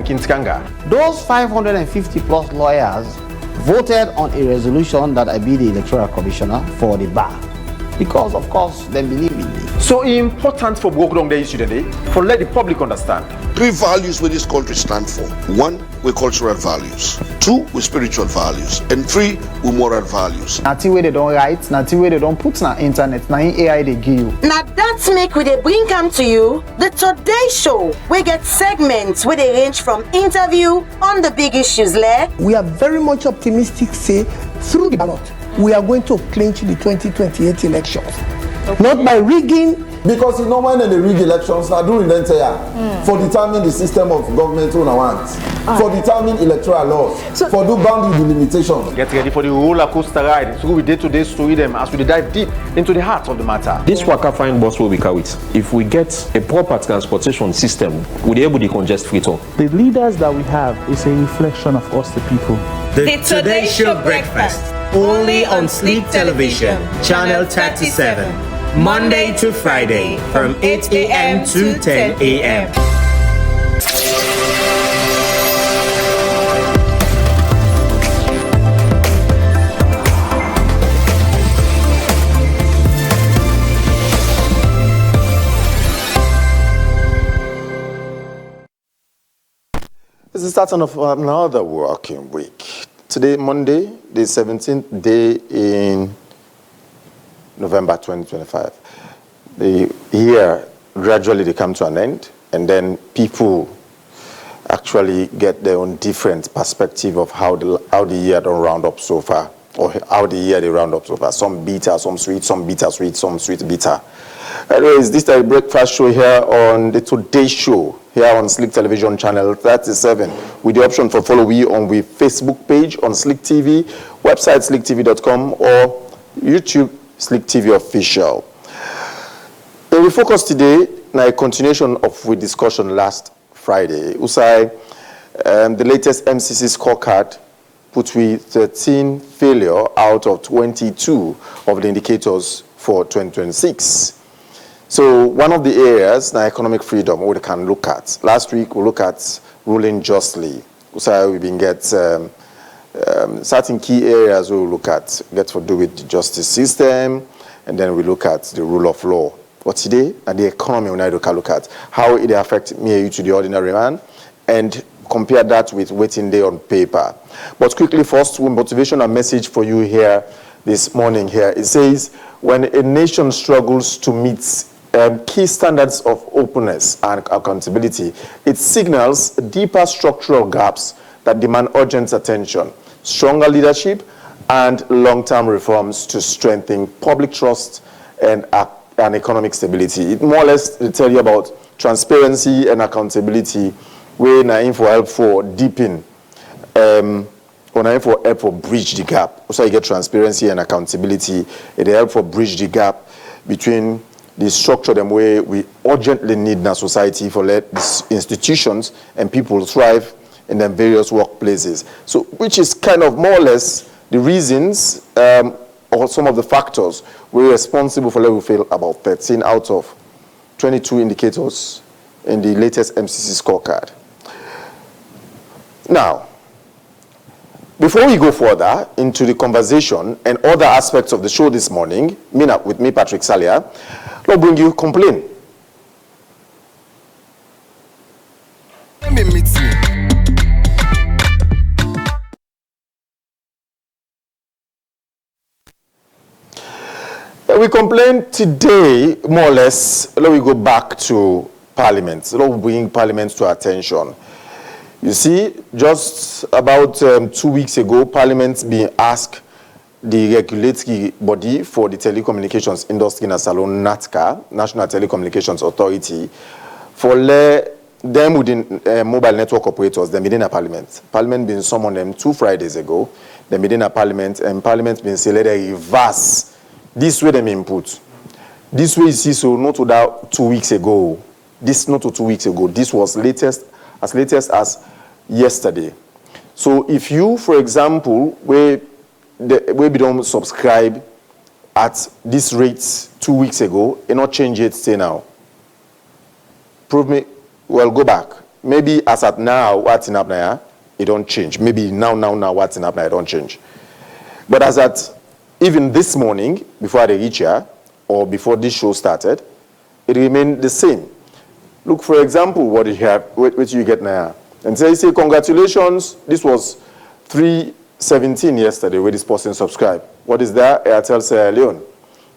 Kintkanga. Those 550 plus lawyers voted on a resolution that I be the electoral commissioner for the bar. Because, of course, they believe in me. So it's important for work along the issue today, for let the public understand. 3 values where this country stand for. 1, with cultural values. 2, with spiritual values. And 3, with moral values. Nothing where they don't write, nothing where they don't put on the internet, now in AI they give you. Now that's make we they bring come to you the Today Show. We get segments where they range from interview on the big issues there. We are very much optimistic, say, through the ballot, we are going to clinch the 2028 elections. Okay. Not by rigging. Because you know when they rig elections, now during the entire for determine the system of government on want, for determine electoral laws, for do boundary delimitation. Get ready for the roller coaster ride. So we day-to-day story them as we dive deep into the heart of the matter. This Waka Fine bus will be carried. If we get a proper transportation system, we'll be able to congest free talk. The leaders that we have is a reflection of us, the people. The Today Show Breakfast, only on Sleep Television, Channel 37. Monday to Friday from 8 a.m. to 10 a.m. It's the starting of another working week. Today, Monday, the 17th day in November 2025. The year gradually they come to an end, and then people actually get their own different perspective of how the year don't round up so far, or how the year they round up so far. Some bitter, some sweet, some bitter sweet, some sweet bitter. Anyways, this is the breakfast show here on the Today Show here on Slick Television Channel 37 with the option for follow we on the Facebook page on Slick TV, website slicktv.com or YouTube Slick TV Official. The refocus today, now a continuation of the discussion last Friday. Usai, the latest MCC scorecard put we 13 failure out of 22 of the indicators for 2026. So one of the areas now economic freedom we can look at. Last week we look at ruling justly. Usai we've been get certain key areas we will look at, get to do with the justice system, and then we look at the rule of law. But today, and the economy, we need to look at how it affects me and you to the ordinary man, and compare that with waiting day on paper. But quickly, first, one motivational message for you here this morning here. It says, when a nation struggles to meet key standards of openness and accountability, it signals deeper structural gaps that demand urgent attention, stronger leadership, and long-term reforms to strengthen public trust and economic stability. It more or less tell you about transparency and accountability, where na for help for deepen, or for help for bridge the gap. Also, you get transparency and accountability. It help for bridge the gap between the structure them way we urgently need in our society for let these institutions and people thrive in their various workplaces. So, which is kind of more or less the reasons or some of the factors were responsible for level fail about 13 out of 22 indicators in the latest MCC scorecard. Now, before we go further into the conversation and other aspects of the show this morning, with me, Patrick Salia, I'll bring you complaint. We complain today, more or less, let me go back to Parliament. Let me bring Parliament to attention. You see, just about 2 weeks ago, Parliament being asked the regulatory body for the telecommunications industry in Salon, NATCA, National Telecommunications Authority, for them within mobile network operators, they within a Parliament. Parliament been summoned them 2 Fridays ago, they within a Parliament, and Parliament been say let they reverse this way them input. This way you see, so not about 2 weeks ago. This not 2 weeks ago. This was latest as yesterday. So if you, for example, we don't subscribe at this rate 2 weeks ago, and not change it say now. Prove me. Well, go back. maybe as at now, what's in up now, it don't change. Maybe now, what's in up now, it don't change. But as at even this morning, before I reach here, or before this show started, it remained the same. Look, for example, what you have, what you get now. And say, congratulations, this was 3:17 yesterday where this person subscribed. What is that? Airtel Sierra Leone,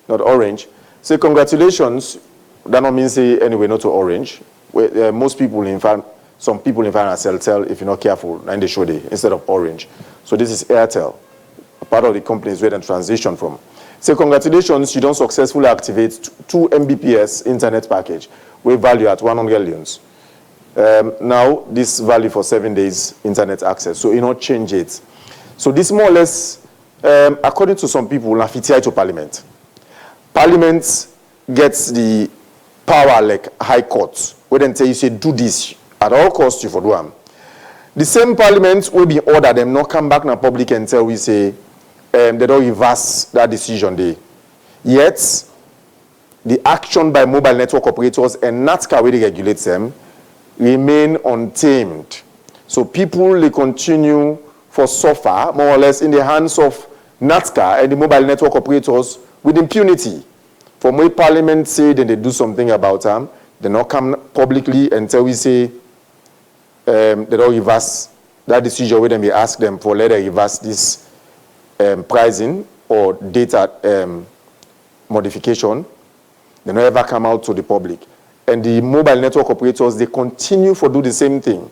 not Orange. Say, congratulations, that not mean say anyway, not to Orange. Most people, in fact, some people in fact are Celtel, if you're not careful, and they show they instead of Orange. So this is Airtel, part of the companies where they transition from. Say, congratulations, you don't successfully activate 2 Mbps internet package with value at 100 leones. Now, this value for 7 days internet access. So, you not change it. So, this more or less, according to some people, FTI to Parliament. Parliament gets the power like High Court, where then say, you say, do this at all costs, you for do them. The same Parliament will be ordered them not come back in the public and tell we say, they don't reverse that decision there. Yet, the action by mobile network operators and NATCA, where they regulate them, remain untamed. So people, they continue for suffer, more or less, in the hands of NATCA and the mobile network operators with impunity. From where Parliament say then they do something about them, they not come publicly and tell we say they don't reverse that decision where then we ask them for let them reverse this pricing or data modification. They don't ever come out to the public. And the mobile network operators, they continue to do the same thing.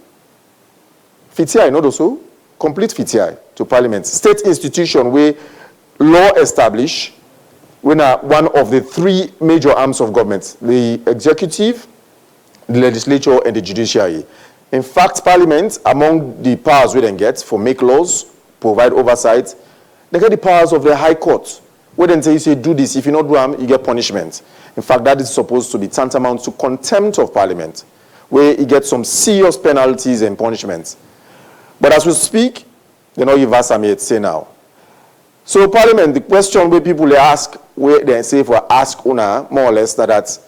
FTI, not also, complete FTI to Parliament. State institution where law established, when one of the 3 major arms of government, the executive, the legislature, and the judiciary. In fact, Parliament, among the powers we then get for make laws, provide oversight, they get the powers of the High Court. Where then say, you say, do this, if you not do them, you get punishment. In fact, that is supposed to be tantamount to contempt of Parliament, where you get some serious penalties and punishments. But as we speak, they not reverse them yet, say now. So Parliament, the question where people ask, where they say for ask una, more or less, that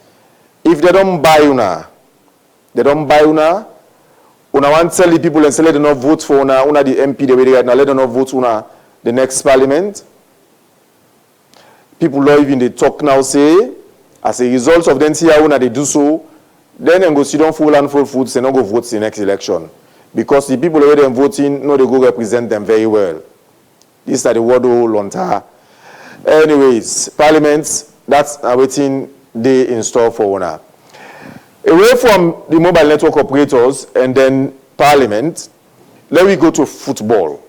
if they don't buy una, una want to tell the people and say let them not vote for una the MP they will now let them not vote una the next Parliament. People not even they talk now say, as a result of them see how they do so, then they go sit down full and full foods and not go vote the next election. Because the people who are voting, no, they go represent them very well. These are the word lonta. Anyways, Parliament, that's waiting day in store for one. Away from the mobile network operators and then Parliament, let me go to football.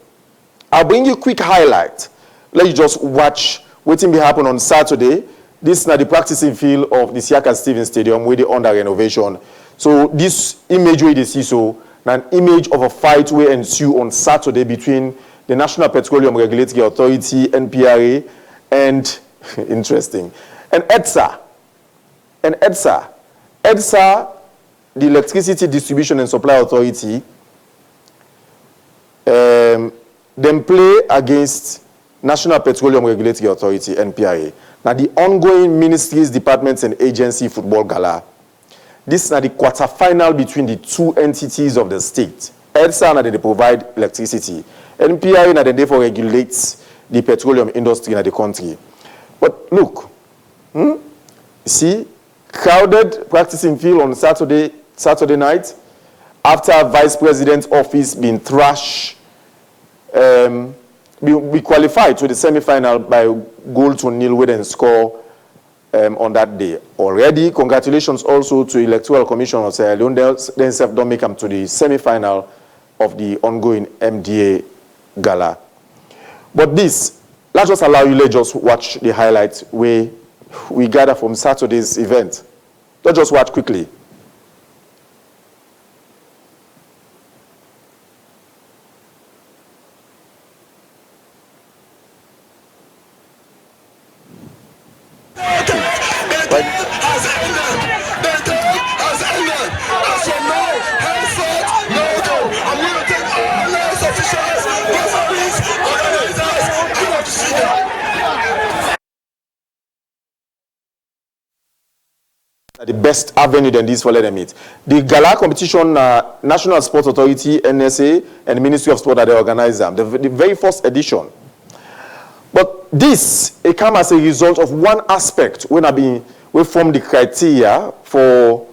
I'll bring you a quick highlight. Let you just watch what will happen on Saturday. This is now the practicing field of the Siaka Stevens Stadium where they under renovation. So this image where they see so, an image of a fight will ensue on Saturday between the National Petroleum Regulatory Authority, NPRA, and interesting, and EDSA. EDSA, the Electricity Distribution and Supply Authority, then play against National Petroleum Regulatory Authority, NPRA. Now, the ongoing ministries, departments, and agency football gala. This is the quarterfinal between the 2 entities of the state. EDSA, now they provide electricity. NPRA, now they therefore regulates the petroleum industry in the country. But look, see, crowded practicing field on Saturday night, after Vice President's office being thrashed, we qualified to the semi-final by goal to nil with and score on that day. Already, congratulations also to Electoral Commission of Sierra Leone. They don't make them to the semi-final of the ongoing MDA gala. But this, let's just allow you, let's just watch the highlights where we gather from Saturday's event. Let's just watch quickly. The best avenue than this for let them meet. The gala competition, National Sports Authority, NSA, and the Ministry of Sport that they organize them. The very first edition. But this, it came as a result of one aspect we form the criteria for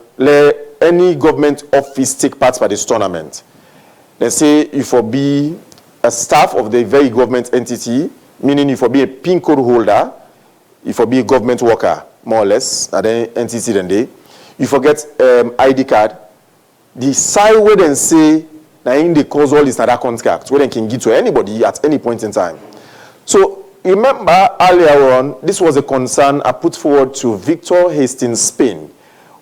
any government office take part by this tournament. They say if you be a staff of the very government entity, meaning if you be a PIN code holder, if you be a government worker, more or less, at the entity than they, you forget ID card, the side where they say, now in the cause all is not that contract, where they can give to anybody at any point in time. So, remember earlier on, this was a concern I put forward to Victor Hastings Spain,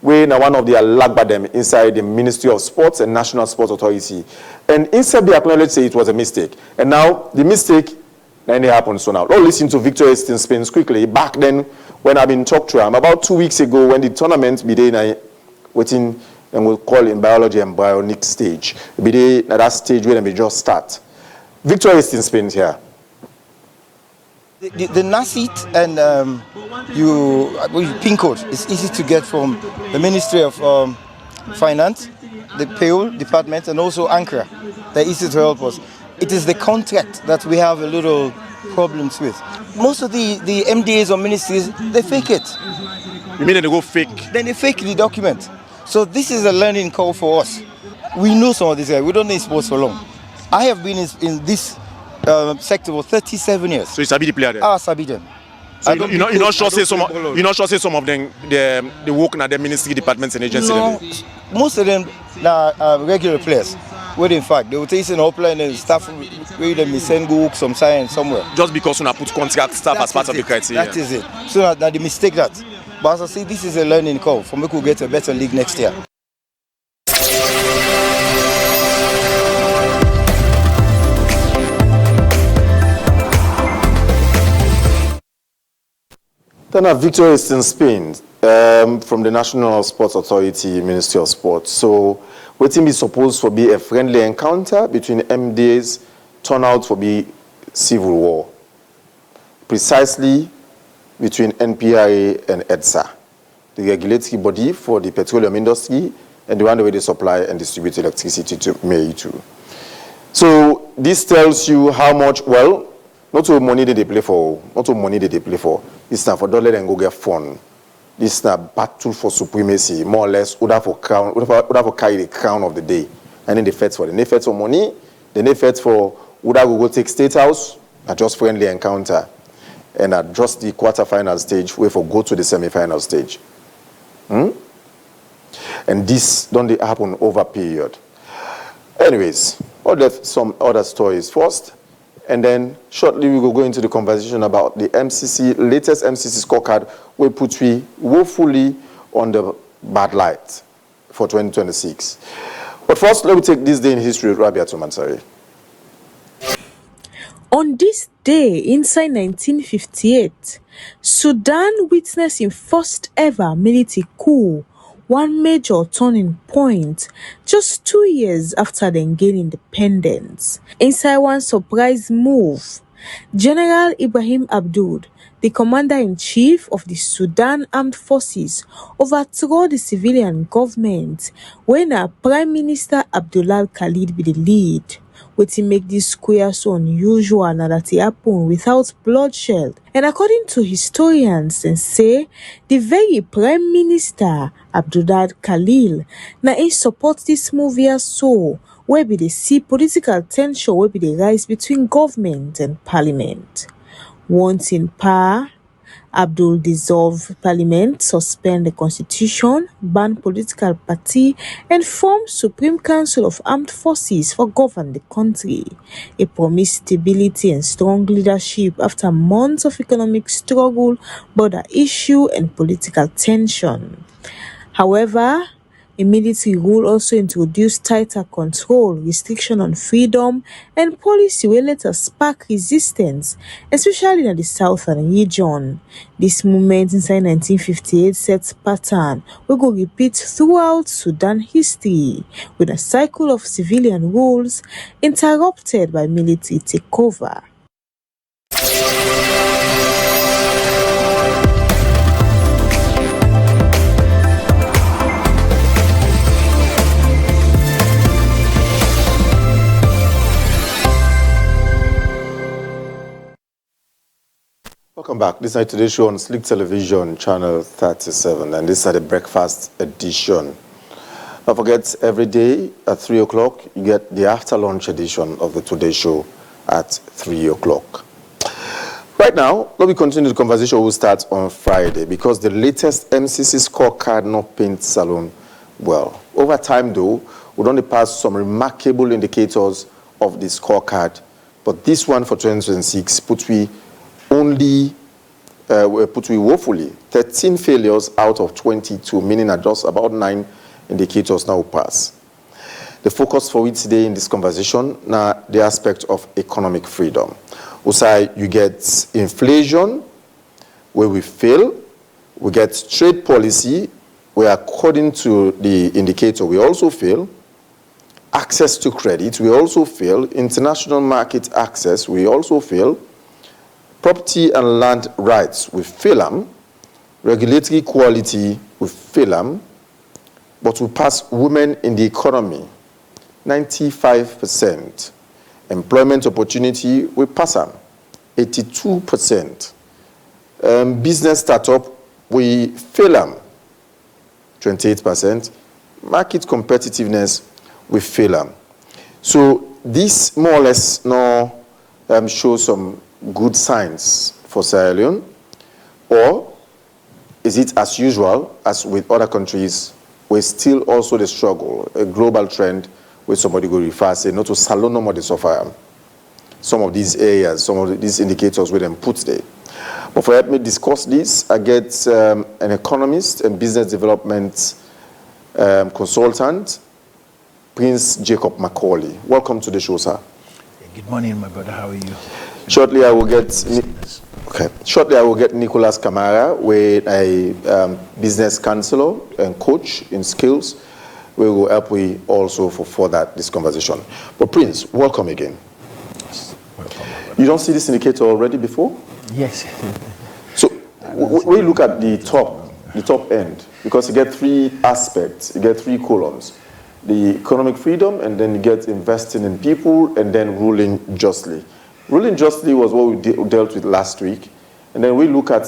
where now one of the alagbadem inside the Ministry of Sports and National Sports Authority. And instead they acknowledged say it was a mistake. And now the mistake, then it happened. So now, let's listen to Victor Hastings Spain quickly. Back then, when I've been talked to him, about 2 weeks ago, when the tournament began, waiting, and we'll call in biology embryonic stage. Be at that stage where they just start. Victor Hastings Spain here. The NACIT and PIN code is easy to get from the Ministry of Finance, the payroll department, and also ANCRA. They're easy to help us. It is the contract that we have a little problems with. Most of the MDAs or ministries, they fake it. You mean they go fake? Then they fake the document. So this is a learning call for us. We know some of these guys. We don't need sports for long. I have been in this sector for 37 years. So you sabi the player there? Ah, sabi them. So you're not sure say some of them they work in the ministry departments and agencies? No, most of them are regular players. Well, in fact, they will take an upline and staff where them send go work some science somewhere. Just because you put contract staff as part of the criteria. That is it. So that they mistake that. But as I say, this is a learning curve for me to get a better league next year. Then Victor Hastings Spain from the National Sports Authority, Ministry of Sports. So, what is supposed to be a friendly encounter between MDAs, turn out to be civil war, precisely between NPRA and EDSA, the regulatory body for the petroleum industry and the one where they supply and distribute electricity to MEI2. So, this tells you how much, well, not all money they play for, It's not for dollar and go get fun. This is a battle for supremacy, more or less, would have for carry the crown of the day. And then they fight for money, then they fight for would have go take State House, a just friendly encounter, and at just the quarterfinal stage, wait for go to the semi-final stage. And this don't happen over period. Anyways, some other stories first. And then shortly we will go into the conversation about the latest MCC scorecard, we put we woefully on the bad light for 2026. But first, let me take this day in history with Rabia Tumansari. On this day, inside 1958, Sudan witnessed its first ever military coup, one major turning point just 2 years after they gained independence. Inside one surprise move, General Ibrahim Abdul, the commander-in-chief of the Sudan Armed Forces, overthrew the civilian government when Prime Minister Abdullah Khalid be the lead. Wetin make this square so unusual na that it happened without bloodshed. And according to historians, they say the very Prime Minister Abdullah Khalil na he support this move here so where be they see political tension where be the rise between government and parliament. Once in power, Abdul dissolved parliament, suspend the constitution, ban political party, and form Supreme Council of Armed Forces for govern the country. It promised stability and strong leadership after months of economic struggle, border issue, and political tension. However, a military rule also introduced tighter control, restriction on freedom, and policy will later spark resistance, especially in the southern region. This movement inside 1958 sets pattern we go repeat throughout Sudan history, with a cycle of civilian rules interrupted by military takeover. Welcome back. This is today's show on Slick Television, channel 37, and this is the breakfast edition. Don't forget, every day at 3 o'clock, you get the after lunch edition of the Today Show at 3 o'clock. Right now, let me continue the conversation. We'll start on Friday because the latest MCC scorecard not paint Salone well. Over time, though, we only pass some remarkable indicators of the scorecard, but this one for 2026 puts we woefully 13 failures out of 22, meaning that just about 9 indicators now pass. The focus for it today in this conversation now the aspect of economic freedom. Also, you get inflation, where we fail. We get trade policy, where according to the indicator, we also fail. Access to credit, we also fail. International market access, we also fail. Property and land rights, we fail them. Regulatory quality, we fail them. But we pass women in the economy, 95%. Employment opportunity, we pass them, 82%. Business startup, we fail them, 28%. Market competitiveness, we fail them. So this more or less now shows some good signs for Sierra Leone, or is it as usual as with other countries, we still also the struggle, a global trend where somebody go refer say not to Salone no more they suffer some of these areas, some of these indicators where them put there. But for help me discuss this, I get an economist and business development consultant, Prince Jacob Macaulay. Welcome to the show, sir. Good morning, my brother. How are you? Shortly, I will get Nicholas Camara, with a business counselor and coach in skills. We will help we also for this conversation. But Prince, welcome again. Welcome. You don't see this indicator already before? Yes. So we look at the top end, because you get 3 aspects, you get 3 columns. The economic freedom, and then you get investing in people, and then ruling justly. Ruling justly was what we dealt with last week. And then we look at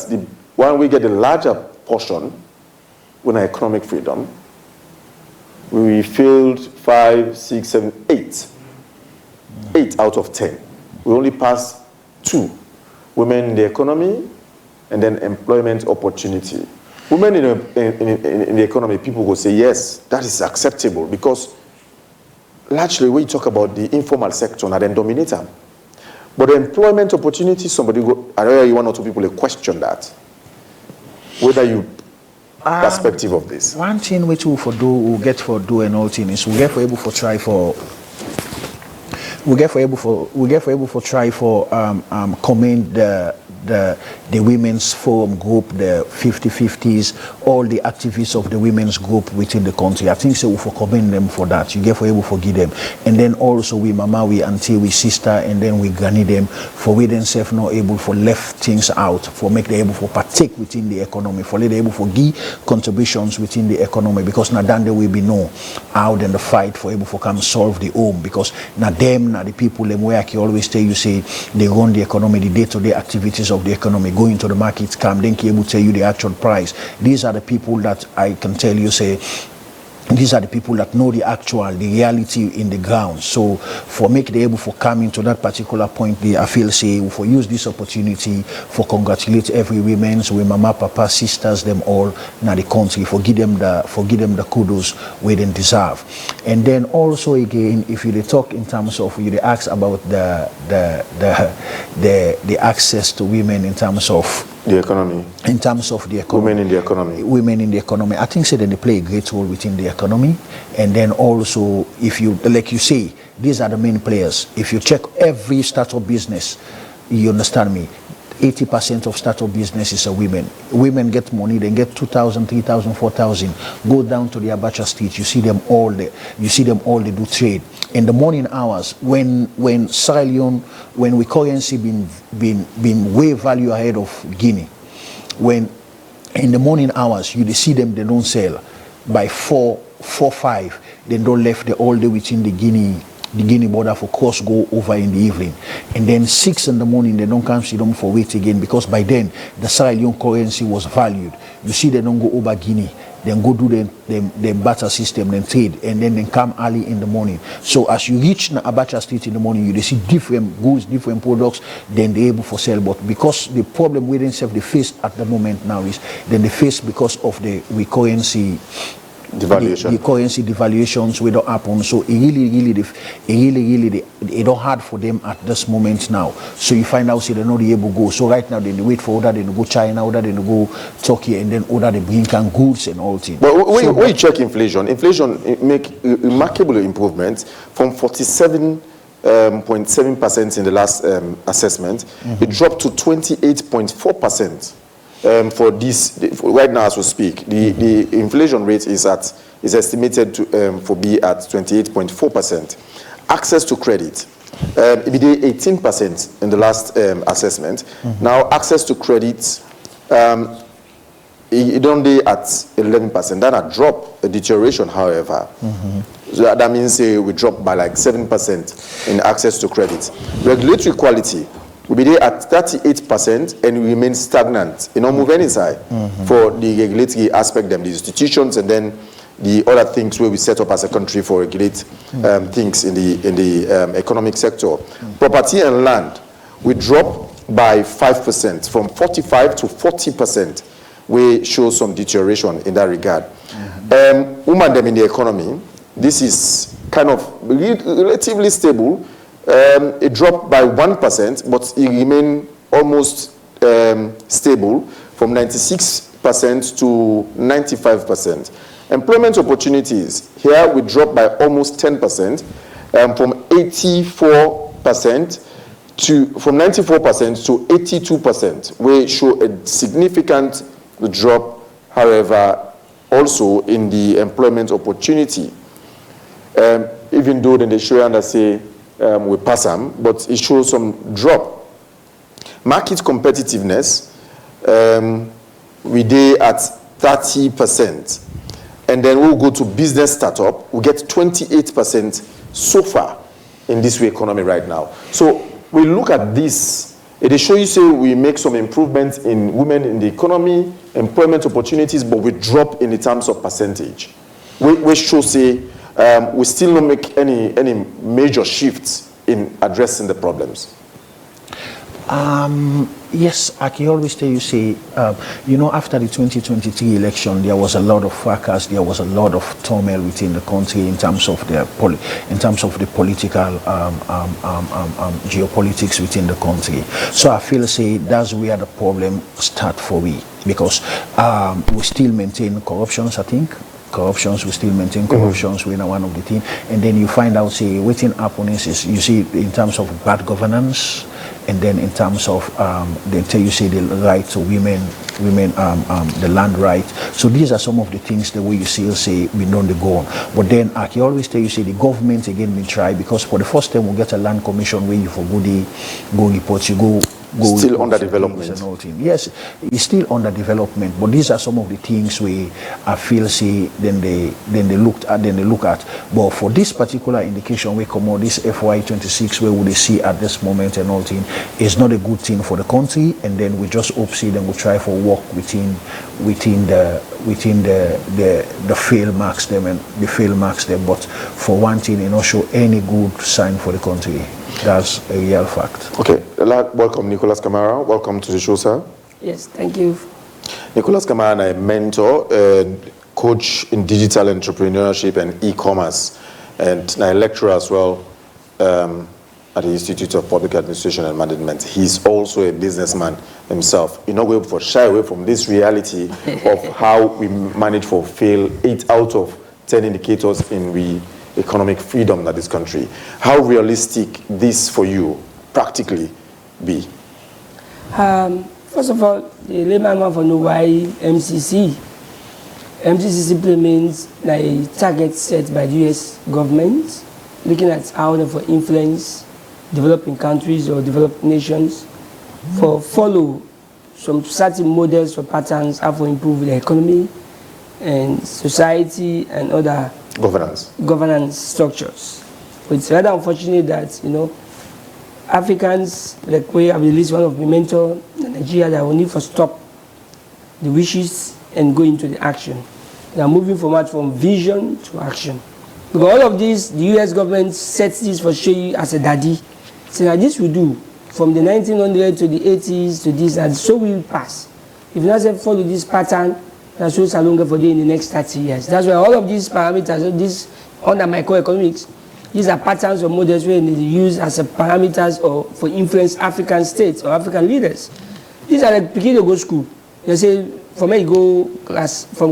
when we get the larger portion, when our economic freedom, we failed 5, 6, 7, 8. 8 out of 10. We only passed 2. Women in the economy, and then employment opportunity. Women in the economy, people will say, yes, that is acceptable, because largely when you talk about the informal sector, now then dominate them. But the employment opportunity, I know you 1 or 2 people will question that. Whether you perspective of this. One thing which we get for do and all thing is we get for able for try for commend the women's forum group, the 50-50s, all the activists of the women's group within the country. I think so we for commend them for that. You get for able to forgive them. And then also we mama, we auntie, we sister, and then we granny them for we themselves not able for left things out, for make them able for partake within the economy, for let them able for give contributions within the economy, because now then they will be know how then the fight for able for come solve the home, because now them, now the people them where I can always tell you say they run the economy, the day-to-day activities of the economy, going to the markets, come, then able to tell you the actual price. These are the people that I can tell you say, these are the people that know the reality in the ground. So for make the able for coming to that particular point, I feel say for use this opportunity for congratulate every women's, with mama, papa, sisters, them all now the country, for give them the kudos where they deserve. And then also again, if you talk in terms of you ask about the access to women in terms of the economy. In terms of the economy. Women in the economy. Women in the economy. I think that they play a great role within the economy. And then also, if you, like you say, these are the main players. If you check every startup business, you understand me, 80% of startup businesses are women. Women get money, they get 2,000, 3,000, 4,000. Go down to the Abacha Street, you see them all they do trade. In the morning hours, when Sierra Leone, when we currency been way value ahead of Guinea, when in the morning hours you see them, they don't sell by 4, 5, they don't left the all day within the Guinea the Guinea border for cross go over in the evening, and then 6 in the morning they don't come see them for wait again, because by then the Sierra Leone currency was valued. You see, they don't go over Guinea, then go do the barter system, then trade, and then they come early in the morning. So as you reach Abacha Street in the morning, you see different goods, different products, then they're able for sale. But because the problem we didn't they face at the moment now is then they face because of the currency devaluation. The currency devaluations will not happen. So it don't hard for them at this moment now. So you find out they're not able to go. So right now they wait for order, they go China, order they go Turkey, and then order they bring can goods and all things. But when you check inflation make remarkable improvements from 47.7% in the last assessment. It dropped to 28.4%. For this, right now as we speak, the inflation rate is estimated to be at 28.4%. Access to credit, it be 18% in the last assessment. Now access to credit, it don't be at 11%. That a drop, a deterioration, however. So that means we dropped by like 7% in access to credit. Regulatory quality will be there at 38% and we remain stagnant. You don't move any side for the regulatory aspect, the institutions, and then the other things where we set up as a country for regulate things in the economic sector. Property and land, we drop by 5% from 45 to 40%. We show some deterioration in that regard. Women them in the economy, this is kind of relatively stable. It dropped by 1%, but it remained almost stable from 96% to 95%. Employment opportunities, here we dropped by almost 10%, from 94% from 94% to 82%. We show a significant drop, however, also in the employment opportunity. Even though then they show and say we pass them, but it shows some drop. Market competitiveness, we did at 30%. And then we'll go to business startup, we get 28% so far in this economy right now. So we look at this, it show you say we make some improvements in women in the economy, employment opportunities, but we drop in the terms of percentage. We should say we still don't make any major shifts in addressing the problems. Yes, I can always tell you, say, after the 2023 election, there was a lot of fracas, there was a lot of turmoil within the country in terms of the political geopolitics within the country. So I feel, say, that's where the problem start for me, because we still maintain corruptions, I think. We still maintain corruptions, we're one of the things. And then you find out, say, within opponents is, you see, in terms of bad governance, and then in terms of, they tell you, say, the right to women, the land right. So these are some of the things the way you see, say, we know the go on. But then I can always tell you, say, the government again will try, because for the first time we'll get a land commission where you for go reports, you go still under development. Yes, it's still under development, but these are some of the things we I feel say then they look at. But for this particular indication, we come out this FY26 where would they see at this moment and all thing is not a good thing for the country, and then we just hope see them will try for work within the fail marks them and the fail marks them. But for one thing, not show any good sign for the country. That's a real fact. Okay, welcome Nicholas Kamara. Welcome to the show, sir. Yes, thank you. Nicholas Kamara is a mentor, coach in digital entrepreneurship and e-commerce, and a lecturer as well at the Institute of Public Administration and Management. He's also a businessman himself. You're not going to shy away from this reality of how we manage to fail 8 out of 10 indicators in economic freedom in this country. How realistic this for you practically be? First of all, the layman want to know why MCC. MCC implements a target set by the US government, looking at how they for influence developing countries or developed nations, for follow some certain models or patterns, how to improve the economy and society and other governance structures. But it's rather unfortunate that, Africans, like we have released one of my mentor in Nigeria, that will need to stop the wishes and go into the action. They are moving forward from vision to action. Because all of this, the US government sets this for show you as a daddy. So now this we do from the 1900s to the 80s to this, and so will pass. If you not follow this pattern, that's so longer for you in the next 30 years. That's why all of these parameters, this under microeconomics, these are patterns or models where they use as a parameters or for influence African states or African leaders. These are like beginning to go school. They say from where you go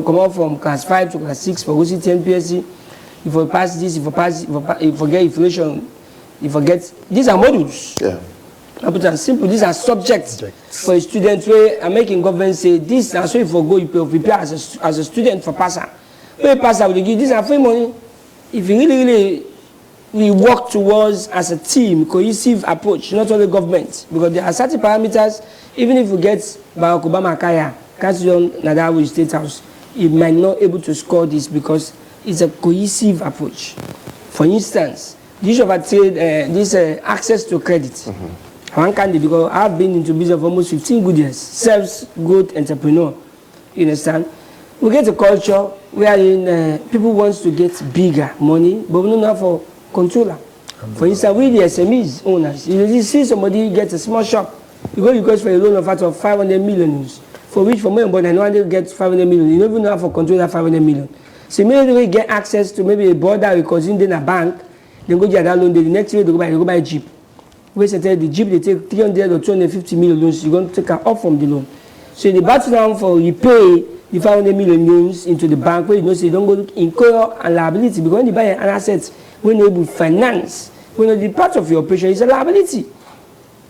come out from class 5 to class 6 for OCT PSC. If you pass this, if you forget inflation, you forget. These are modules. Yeah. I put it simple. These are subjects for a student where I'm making government say this, and so if you go, you prepare as a student for passer. When you pass out, these are free money. If you really we work towards as a team, cohesive approach, not only government, because there are certain parameters, even if you get Barack Obama Kaya, Kasiyon Nadawi State House, it might not able to score this because it's a cohesive approach. For instance, the issue of trade, this access to credit. One candidate, because I've been into business for almost 15 good years, self-good entrepreneur, you understand? We get a culture wherein people want to get bigger money, but we don't know how for controller. For instance, we the SMEs owners, you see somebody get a small shop, you go request for a loan of 500 million, for which for more than 100 get 500 million, you don't even know how for control that 500 million. So immediately we get access to maybe a border because in a bank, then go get that loan, the next year they go buy a Jeep. We say the Jeep they take 300 or 250 million loans, you're going to take her off from the loan. So the battle down for repay the 500 million loans into the bank where you don't go incur a liability because when you buy an asset, when you able to finance, when the part of your operation is a liability.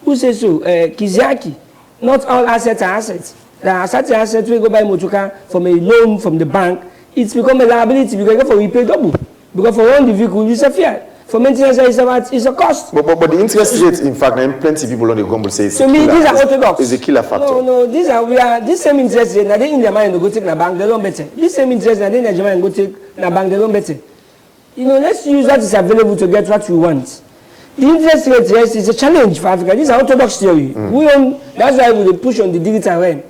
Who says so? Kiziaki, not all assets are assets. There are certain assets we go buy motoka from a loan from the bank, it's become a liability because you go for repay double. Because for one the vehicle it's a fear. For maintenance it's a cost. But the interest rate, in fact, plenty people on the government say it's to me, these are orthodox. It's a killer factor. No, this same interest rate, now they in their mind go take the bank, they don't better. This same interest rate, they in their mind go take the bank, they don't better. Let's use what is available to get what we want. The interest rate is a challenge for Africa. These are orthodox theory. That's why we push on the digital realm.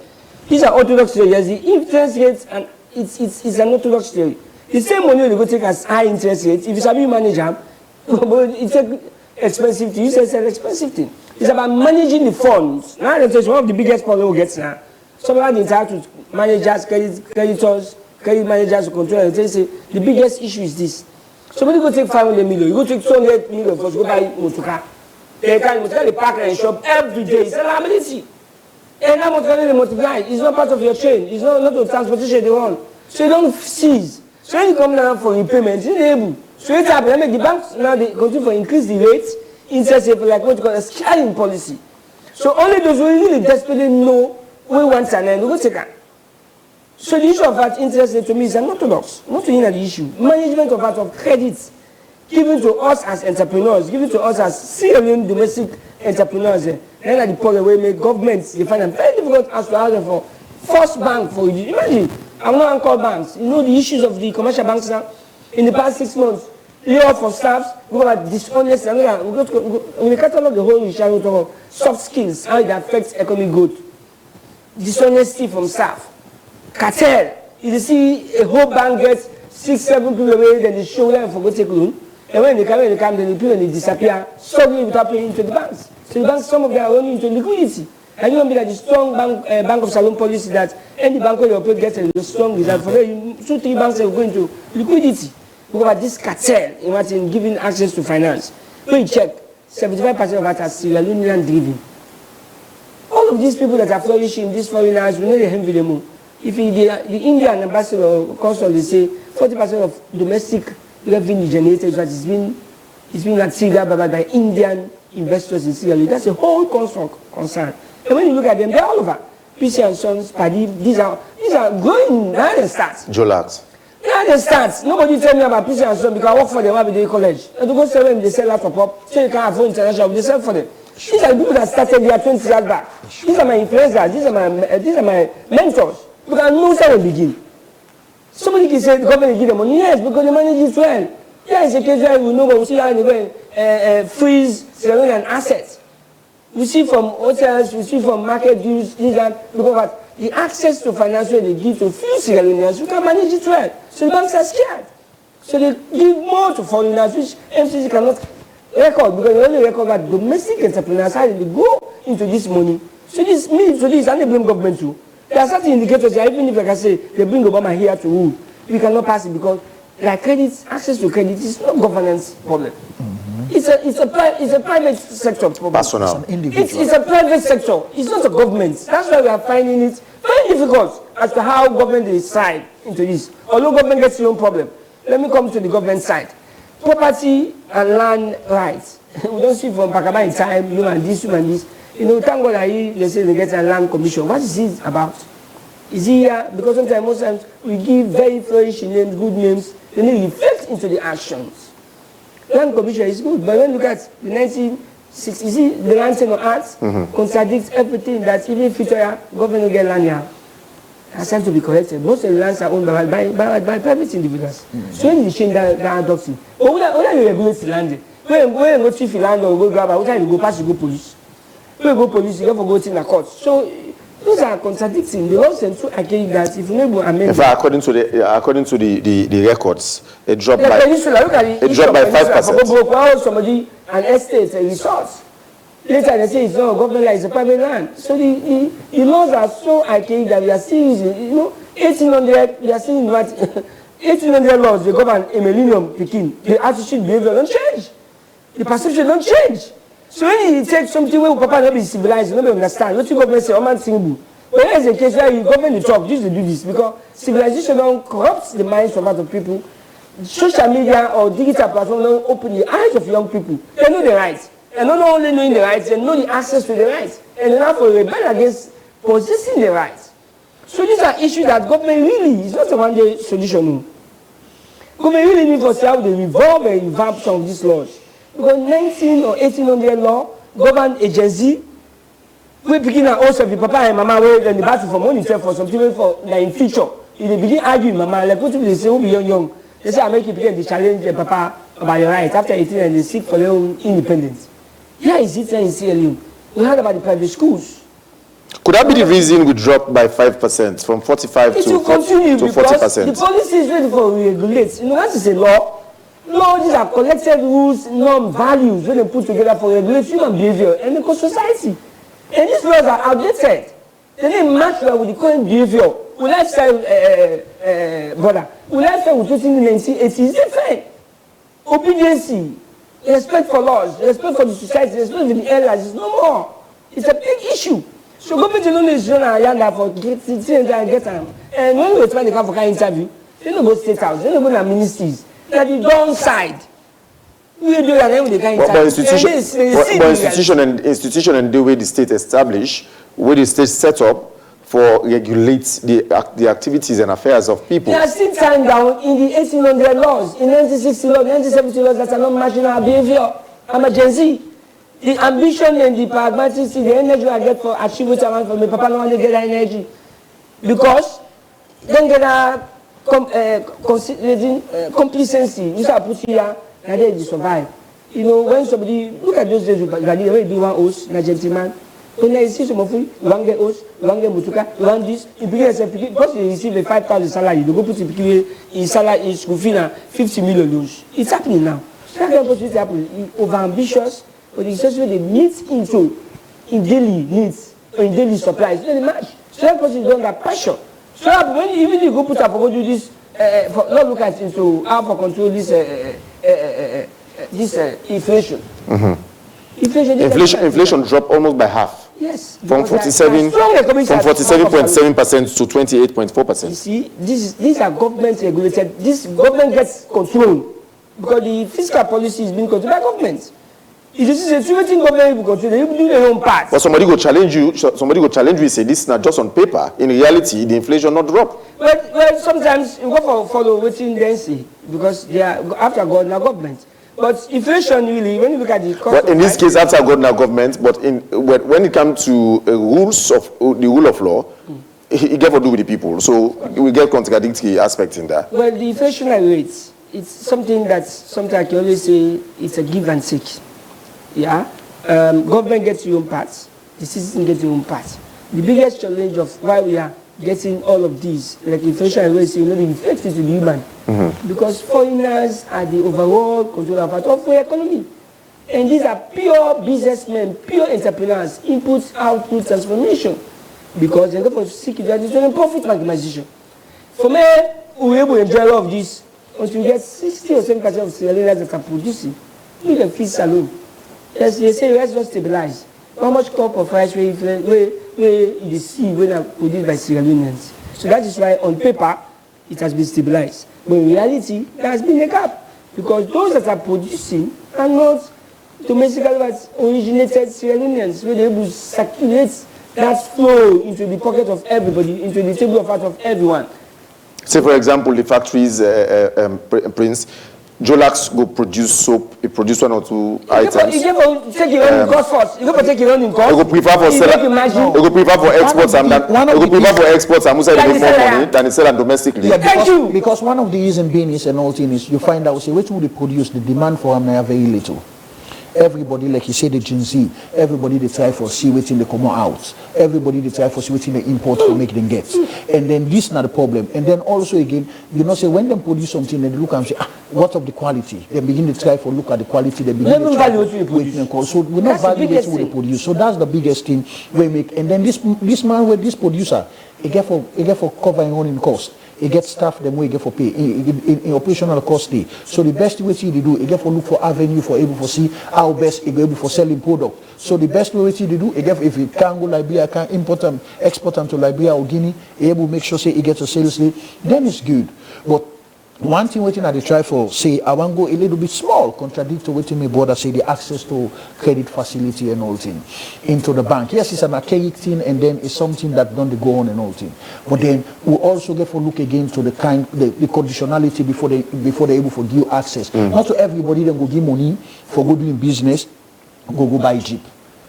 These are orthodox theory. Yes, the interest rate and it's an orthodox theory. The same money they go take as high interest rate. If you sabi manage them, but it's expensive to use. It's an expensive thing. It's about managing the funds. Now that's one of the biggest problems we get now. Somebody entitled to managers, creditors, credit managers to control it. They say the biggest issue is this. Somebody go take 500 million, you go take 200 million for go buy motoka. They park and shop every day. It's a liability. And now motoka they multiply. It's not part of your chain. It's not the transportation they want. So you don't seize. So when you come now for repayment, you're able. So it's happening. Make the banks now they continue to increase the rates, interest rate, like what you call a scaling policy. So only those who really desperately know we want an end, we go take it. So the issue of that interest rate to me is unorthodox. Not to the issue. Management of that of credits given to us as entrepreneurs, given to us as serious domestic entrepreneurs. Then at the point where make governments they find them very difficult as to ask for first bank for you. Imagine, I'm not anchor banks. You know the issues of the commercial banks now. In the past 6 months, layoff for staffs, we go about dishonest, we catalog the whole issue of soft skills, how it affects economic growth. Dishonesty from staff. Cartel. You see a whole bank gets 6-7 people away, then they show them for go take loan. And when they come, then the people and they disappear, suddenly without paying into the banks. So the banks, some of them are running into liquidity. And you know that the strong bank of Salon policy that any bank where you operate gets a strong result. For them, 2-3 banks are going to liquidity. Because this cartel in giving access to finance. When you check, 75% of that are Sierra Leonean driven. All of these people that are flourishing, these foreigners, we know they envy them. If the Indian ambassador or consul, they say 40% of domestic revenue generated that is being achieved by Indian investors in Sierra Leone. That's a whole concern. And when you look at them, they're all over. PC and Sons, Paddy, these are growing. Now they start. Jolax. Now they start. Nobody tell me about PC and Sons because I work for them every day college. And to go sell them, they sell laptop. So you can't afford international, they sell for them. These are the people that started their 20 years back. These are my influencers. These are my mentors. Because no time will begin. Somebody can say the government give them money. Yes, because they manage it well. Yeah, it's a case where we know, but we see how they freeze Sierra Leonean assets. We see from hotels, we see from market views, because the access to financial they give to few Sierra Leoneans who can manage it well. So the banks are scared. So they give more to foreigners, which MCC cannot record, because they only record that domestic entrepreneurs, how they go into this money. So this means to this, and they blame government too. There are certain indicators that even if, like I say, they bring Obama here to rule, we cannot pass it because like credit, access to credit is not governance problem. It's a private sector problem. Personal. It's a private sector. It's not a government. That's why we are finding it very difficult as to how government decide into this. Although government gets its own problem. Let me come to the government side. Property and land rights. We don't see from Pakaba in time, you and this, you and this. You know, thank God that they say they get a land commission. What is it about? Is it here? Because sometimes, most times, we give very flourishing names, good names, then they reflect into the actions. Land commission is good, but when you look at the 1960s, you see the Land Tenure Act contradicts everything that even future government will get land here. Has time to be corrected. Most of the lands are owned by private individuals. So when you change that doctrine, but when you regulate the land, when you go chief land or go grab, what time you go pass, you go police. When you go police, you have to go to the court. So those are contradicting. The law says so again that if you never amend. In fact, according to the records, it dropped by 5%. Somebody an estate, a resource. Later they say it's not a government land, it's a private land. So the laws are so archaic that we are still using. You know, 1800 we are still in what 1800 laws they govern a millennium Peking. The attitude behavior don't change. The perception don't change. So when you take something where Papa not be civilized, you don't understand. What you government say, man single. But there is a case where you government the talk, just to do this because civilization don't corrupt the minds of other people. Social media or digital platform don't open the eyes of young people. They know the rights. And not only knowing the rights, they know the access to the rights. And they have to rebel against possessing the rights. So these are issues that government really is not a one-day solution. Government really needs to see how they revolve and revamp some of these laws. Because 19 or 1800 law govern agency. We begin at also the papa and mama where then the battle for money for some people for in future. If they begin arguing mama, like what they say, who be young. They say I make you begin to challenge the papa about your right after 18 and they seek for their own independence. Here is it in CLU. We heard about the private schools. Could that be the reason we dropped by 5% from 45 to 40%? The policy is ready for regulate. You know, that is a law. Law, these are collected rules, norm, values when they put together for regulate human behavior and the society. And these laws are outdated. They didn't match well with the current behavior. We lifestyle, brother. We lifestyle with 1980s is different. Obedience, respect for laws, respect for the society, respect for the airlines is no more. It's a big issue. So government alone is running around for get them. And when we try to come for an interview, they don't go state house, they don't go to ministries. That's the downside. We do that with the kind of institution and the way the state established, where the state set up for regulate the activities and affairs of people. They are still tying down in the 1800 laws, in 1960 laws, 1970 laws that are not matching our behavior. I'm a Gen Z. The ambition and the pragmatic, the energy I get for achieve what I want from my papa, no one to get that energy. Because then get a complacency. You start put here, and then you survive. You know, when somebody, look at those days, you do one host, a gentleman. When they see some of you, you want get host, you want get mutuka, you want this, you begin to because you receive a 5,000 salary, you go put in salary in school fee now, 50 million. It's happening now. So that kind of thing happen. Over ambitious, but it's just what they meet into in daily needs or in daily supplies. It's not match. So that person is under pressure. So that when even you go put up for do this, not look at into how to control this inflation. Inflation dropped almost by half. Yes. From 47.7% to 28.4%. You see, these are government regulated. This government gets control because the fiscal policy is being controlled by government. If this is a everything government will control, they will do their own part. But somebody will challenge you. Somebody will challenge you and say this is not just on paper. In reality, the inflation not drop. Well, sometimes you go for follow waiting then see because they are after God now government. But inflation really, when you look at the cost. Well, in this case, after God now government, but when it comes to rules of the rule of law, it get to do with the people. So we get contradictory aspects in that. Well, the inflationary rates it's something that sometimes I can always say it's a give and take. Yeah, government gets your own part, the citizen gets your own part. The biggest challenge of why we are getting all of these, like inflation, I always say, you know, the effect is to the human. Because foreigners are the overall controller part of the economy. And these are pure businessmen, pure entrepreneurs, input, output, transformation. Because they go for security, it's profit maximization. For me, we were able to enjoy all of this until we get 60 or 70% of Sierra Leoneans that are producing. We can feed saloon. Yes, they say let's just stabilize. How much cup of rice where you see when are produced by Sierra Leoneans? So that is why on paper it has been stabilized. But in reality, there has been a gap. Because those that are producing are not domestically but originated Sierra Leoneans, where they're able to circulate that flow into the pocket of everybody, into the table of heart of everyone. Say, for example, the factories, Prince, Jolax go produce soap, he produce 1 or 2 items. You go take your own cost first. You go take your own in cost. You go prefer for sell. You go prefer for exports and that. You go prefer for exports and say they make more money than they sell them domestically. Yeah, because one of the reasons being is and all thing is you find out say which would they produce the demand for them are very little. Everybody, like you said, the Gen Z, everybody they try for see what's in the come out. Everybody they try for see what's in the import to make them get. And then this is not the problem. And then also again, you know, say when they produce something, they look and say, what of the quality? They begin to try for look at the quality. They begin to try so we not value what they produce. So that's the biggest thing we make. And then this man with this producer, he get for covering on in cost. He gets staff them way get for pay in operational cost day. So the best way to do, he get for look for avenue for able to see how best he go able for selling product. So the best way to do, he get if he can go Liberia, can import them, export them to Liberia or Guinea, he able make sure say he gets a sales lead, then it's good. But one thing waiting at the try for say I want to go a little bit small, contradict to waiting my brother say the access to credit facility and all thing into the bank. Yes, it's an archaic thing and then it's something that don't go on and all thing. But then we also get for look again to the conditionality before they able to give access. Not to everybody then go give money for go doing business, go buy Jeep.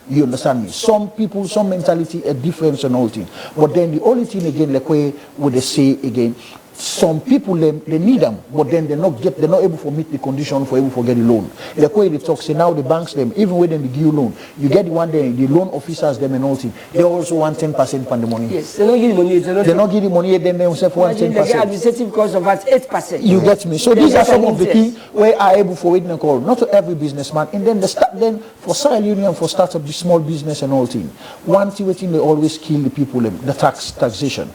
You understand me? Some people, some mentality, a difference and all thing. But then the only thing again, like where would they say again, some people they need them, but then they're not able to meet the condition for able to get a loan. The way they talk, say now the banks them, even when they give you loan, you get the one day the loan officers them and all thing. They also want 10% on the money. Yes, they don't give the money. They don't give the money, then they themselves want 10%. They get administrative cost of about 8%. You get me? So these are some of the key where are able for waiting and call. Not to every businessman, and then then for Sierra Leone for start up the small business and all thing. One thing waiting they always kill the people the taxation.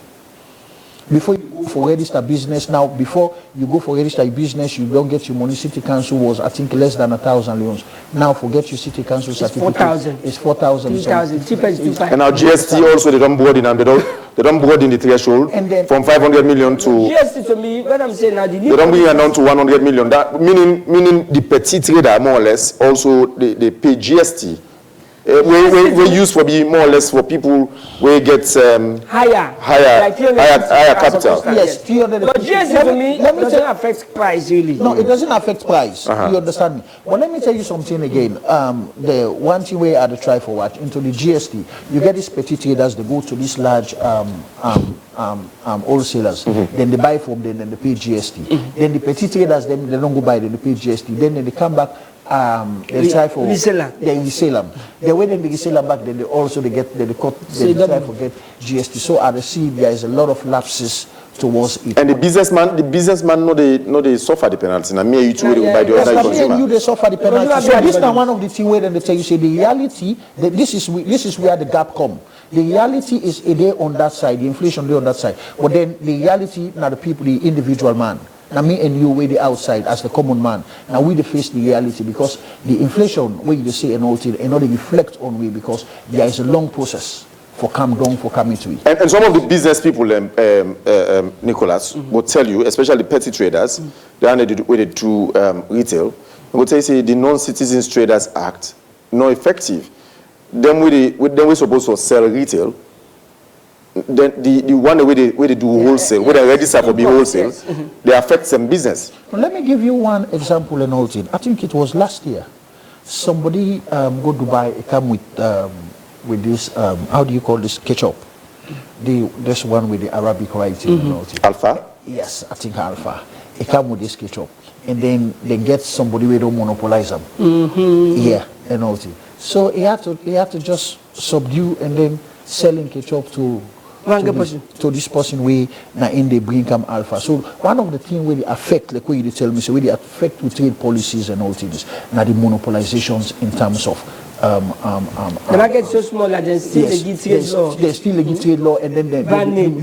Before you go for register business now, before you go for register business, you don't get your money. City council was, I think, less than 1,000 loans. Now, forget your city council certificate. 4,000. It's 4,000. 3,000. Cheaper is 2,500. And now GST also they don't board in and they don't board in the threshold and then, from 500 million to. GST to me, what I'm saying now, they don't bring it down to 100 million. That meaning the petty trader more or less also they pay GST. We use for be more or less for people where get higher capital. Yes, 300. But GST to me doesn't affect price really. No, it doesn't affect price. You understand me? But let me tell you something again. The one thing where I try for what into the GST, you get these petty traders. They go to these large wholesalers. Then they buy from them. Then they pay GST. Then the petty traders they don't go buy. Then they pay GST. Then they come back. They try for resell them. The way they resell them back, then they also they try to get GST. So I see there is a lot of lapses towards it. And the businessman know they suffer the penalty. And me you too will buy the other consumer. You they suffer the penalty. So this is one of the things where they tell you say the reality that this is where the gap come. The reality is a day on that side, the inflation day on that side. But then the reality now the people, the individual man. Now me and you were the outside as the common man. Now we face the reality because the inflation, where you say and all thing, and not reflect on we because there is a long process for come down, for coming to it. And some of the business people, Nicholas, will tell you, especially petty traders, they are with through retail, will tell you say the Non-Citizens Traders Act not effective. Then we supposed to sell retail. Then the one way they do wholesale, where they register for be wholesale, they affect some business. Well, let me give you one example and all thing. I think it was last year. Somebody go to buy a come with this how do you call this ketchup? This one with the Arabic writing and all thing. Alpha? Yes, I think Alpha. It come with this ketchup. and then they get somebody who don't monopolize them. Yeah, and all that. So he had to just subdue and then selling ketchup to this person where now in they bring come alpha. So one of the things where they affect, like what you tell me, so where they affect with trade policies and all things, now the monopolizations in terms of the market is so small that there's still a good trade law. There's still a good trade law, and then the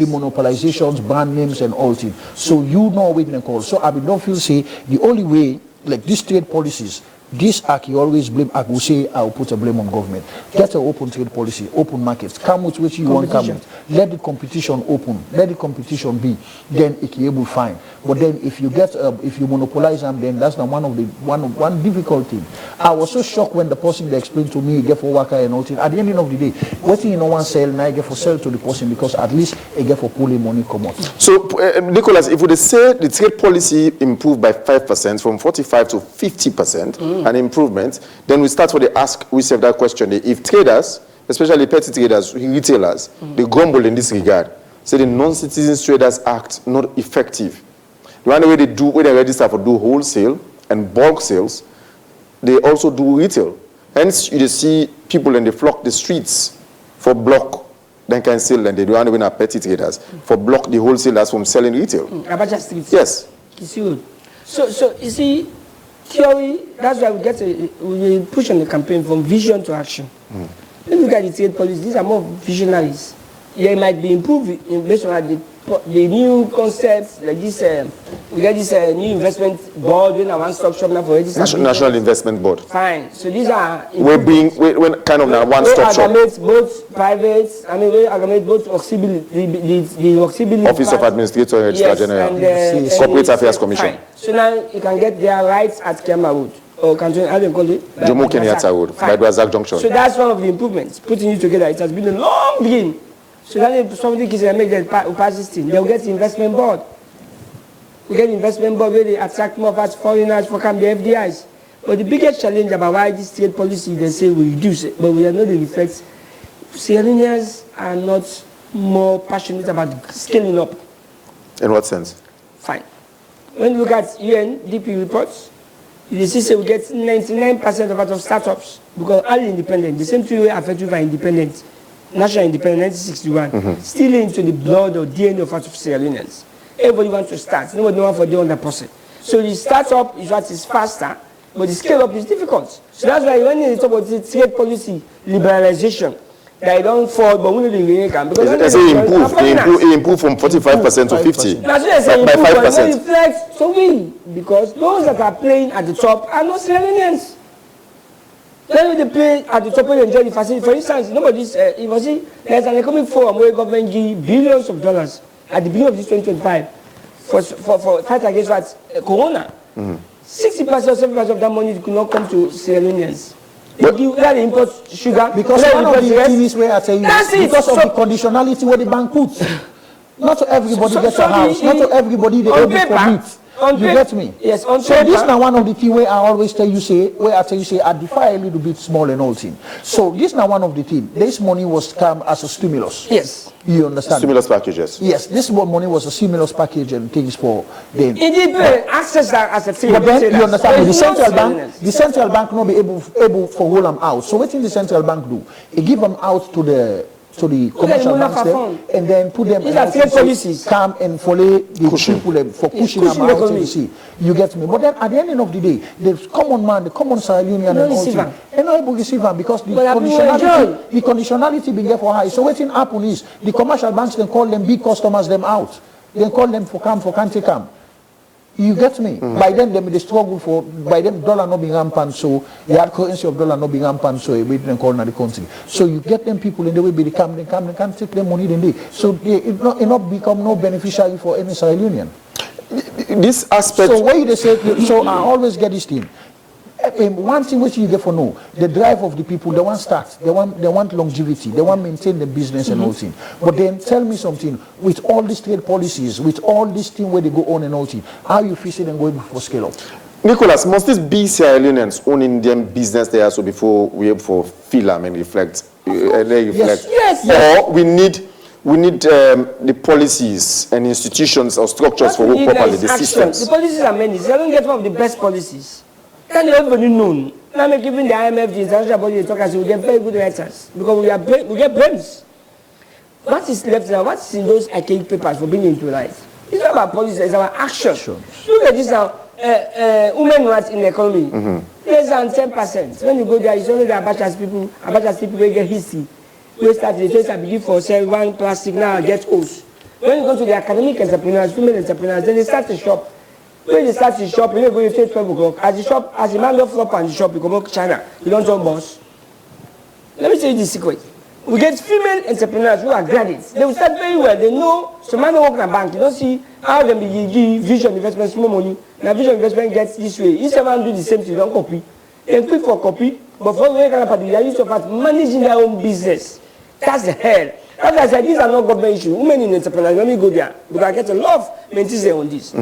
monopolizations, brand names and all things. So you know what they call. So I don't feel say the only way, like these trade policies, this act you always blame. I will say I will put a blame on government. Get an open trade policy, open markets. Come with which you want come with. Let the competition open. Let the competition be. Then it can able fine. But then if you get if you monopolize them, then that's not one difficult thing. I was so shocked when the person they explained to me get for worker and all things. At the end of the day, what thing you know one sell now get for sell to the person because at least it get for pulling money come out. So Nicholas, if we say the trade policy improved by 5% from 45 to 50%. An improvement, then we start for the ask we serve that question. If traders, especially petty traders, retailers, they grumble in this regard, say the Non-Citizens Traders Act not effective. The one way they do when they register for do wholesale and bulk sales, they also do retail. Hence you see people and they flock the streets for block, then can sell, and they do want to win our petty traders for block the wholesalers from selling retail. Abacha streets. Yes. So you see, theory, that's why we push on the campaign from vision to action. When you look at the trade policy, these are more visionaries. They might be improved based on the new concepts, like this, we get this new investment board, when a one-stop shop now for National Investment Board. Fine. So these are... We're kind of now one-stop shop. Both private, we aggregate both the Office of Administrator and Registrar General, Corporate Affairs Commission. Fine. So now you can get their rights at Kiama Road, or Canton, how do you call it? Jomo Kenyatta Road, by Dwazak Junction. So that's one of the improvements, putting it together. It has been a long beginning. So then if somebody can make them pass this thing, they'll get the investment board. We get the investment board where they attract more foreigners for come the FDIs. But the biggest challenge about why this trade policy, they say we reduce it, but we are not the effects. Sierra Leoneans are not more passionate about scaling up. In what sense? Fine. When you look at UNDP reports, you see say we get 99% of out of startups because all independent. The same thing we affected by independent, national independence 1961, still into the blood or DNA of out of Sierra Leoneans. Everybody wants to start. Nobody wants for the 100%. So the startup is what is faster, but the scale up is difficult. So that's why when you talk about the trade policy liberalization, they don't fall, but we really can. Because they say improve from 45% to 50%. That's what I say, by 5%. Reflect, so because those that are playing at the top are not Sierra Leoneans. Then they play at the top and enjoy the facility. For instance, nobody's, there's an economic forum where government give billions of dollars at the beginning of this 2025 for fight against what? Corona. 60% or 70% of that money could not come to Sierra Leoneans. They import sugar. Because one of the things where I tell you, because of the conditionality where the bank puts. Not everybody gets a house. Not everybody they able to meet. You get me? Yes, on so this is now one of the things where I always tell you say, I defy a little bit small and all thing. So this is now one of the things. This money was come as a stimulus. Yes. You understand? Stimulus packages. Yes, this money was a stimulus package and things for them. It did access that as a thing. But then you understand the central bank not be able for hold them out. So what did the central bank do? It give them out to the commercial banks there, and then put them in policies. Come and follow the people for pushing them out to the sea. You get me? But then at the end of the day, the common man, the common Sierra Leonean and all things, and not able to receive them because the conditionality be there for high. So what happen is the commercial banks can call them big customers them out. They call them for can't take come. You get me? By then, they struggle for, by them, dollar not being rampant, so the hard currency of dollar not being rampant, so we didn't call the country. So you get them people in the way, they can't take their money, then they. So it not become no beneficiary for any Sierra Leonean. This aspect. So why they say, so I always get this thing. One thing which you get for know, the drive of the people, they want start, they want longevity, they want maintain the business and all thing. But then tell me something, with all these trade policies, with all this thing where they go on and all thing, how you fix it and go for scale up? Nicholas, must this be Sierra Leoneans owning them business there so before we able for film and reflect? Yes. Or we need we need the policies and institutions or structures for work properly, the systems. The policies are many. So I don't get one of the best policies. Can everybody known? Now I'm giving the IMF, the international body, talk as we get very good writers because we get brains. What is left now? What is in those archaic papers for being into life? It's not about policy, it's about action. Sure. Look at this now. Women rights in the economy. Less than 10%. When you go there, it's only the Abacha's people will get history. We start the trade and begin for sell one plastic now get hose. When you go to the academic entrepreneurs, women entrepreneurs, then they start to shop. When they start to shop, you go to 12 o'clock. As the man go flop on the shop, you go to China. You don't own boss. Let me tell you the secret. We get female entrepreneurs who are graduates. They will start very well. They know some man work in a bank. You don't see how them give vision investment small money. Now vision investment gets this way. Each man do the same thing, don't copy. They quick for copy, but for the they are used to managing their own business. That's the hell. As I said, these are not government issues. Women in entrepreneurs, let me go there. Because I get a lot of mentees on this.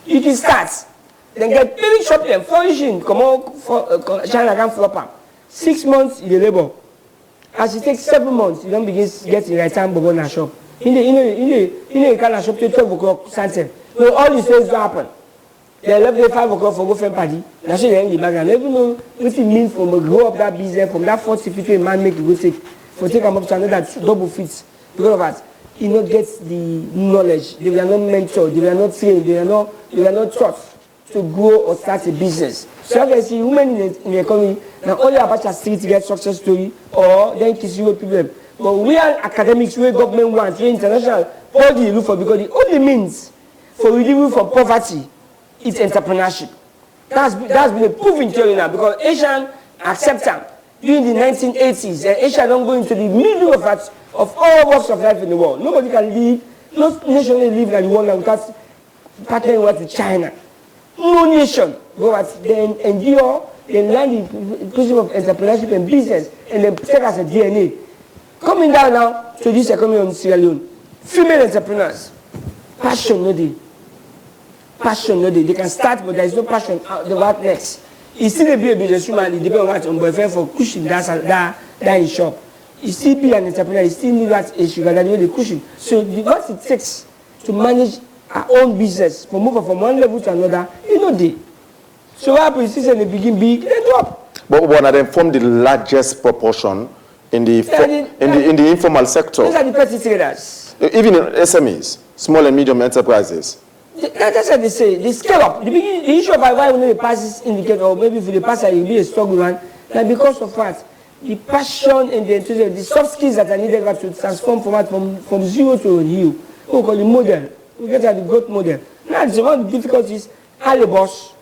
It starts. Then get very short and flourishing. Come on, China can flop up. 6 months in the labor. As it takes 7 months, you don't begin getting right time to go in a shop. In the kind of shop till 12 o'clock, Sunday. So all these things happen. They left at 5 o'clock for go for party. That's why they hang the bag. And even know what it means from grow up that business, from that 40 feet man make it go take. For take them up to another double feet. Because of that, he not gets the knowledge. They were not mentored. They were not trained. They were not taught to grow or start a business. So I see women in the economy, now only about a street to get success story or then kiss you people. But we are academics, we government wants, we international body you look for because the only means for relieving from poverty is entrepreneurship. That's been a proven theory now because Asian accept them. During the 1980s, Asia don't go into the middle of all walks of life in the world. Nobody can live, no nation can live like the world without partnering with China. No nation go at then endure, then learn the principle of entrepreneurship and business, and then take as a DNA. Coming down now to this economy on Sierra Leone, female entrepreneurs, passion no day. Passion no day. They can start, but there is no passion. The what next? He still be a businesswoman, he depends on what on boyfriend for cushion that in shop. He still be an entrepreneur, he still need that sugar daddy with the cushion. So what it takes to manage our own business, for moving from one level to another, you know they. So what happens is they begin big, they drop. But one of them form the largest proportion in the informal sector. Those are the petty traders. Even in SMEs, small and medium enterprises. That's what they say. They scale up. The issue of why we the passes indicate, or maybe if the passer it will be a struggle one, that because of what? The passion and the enthusiasm, the soft skills that are needed to transform from zero to a hill. We call the model. We get at the growth model. Now, one of the difficulties, all the boss,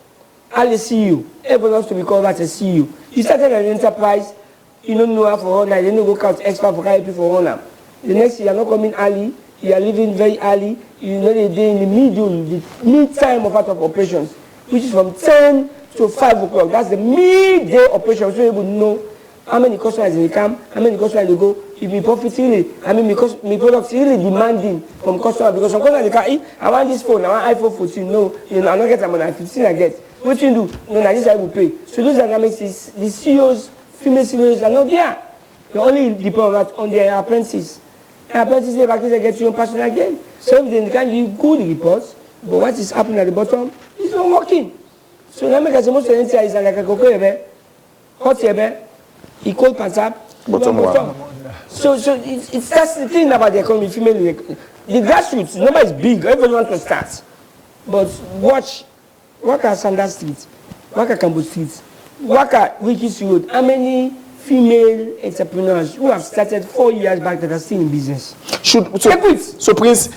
all the CEO, everyone wants to be called as a CEO. You started an enterprise, you don't know how for honor, you don't go count expert for carry people for honor. The next year, you're not coming early, you are leaving very early, you know the day in the middle, the mid-time of out of operations, which is from 10 to 5 o'clock. That's the midday operation, so you would know how many customers they come, how many customers they go, if my profit really, I mean, because my products really demanding from customers, because some customers they can, I want this phone, I want iPhone 14, no, I'm not getting on 15 I get. What you do? No, this I will pay. So those dynamics, the CEOs, female CEOs are not there. They only depend on their apprentices. Apprentices, they get your passion again. So if they can give good reports, but what is happening at the bottom is not working. So now make as most of the is like a cocoa, hot equal pass bottom. So it's that's the thing about the economy, female. The grassroots, the number is big, everyone wants to start. But watch, work at Sanders Street, work at Campbell Street, work at Wikis Road. How many female entrepreneurs who have started 4 years back that are still in business? So Prince,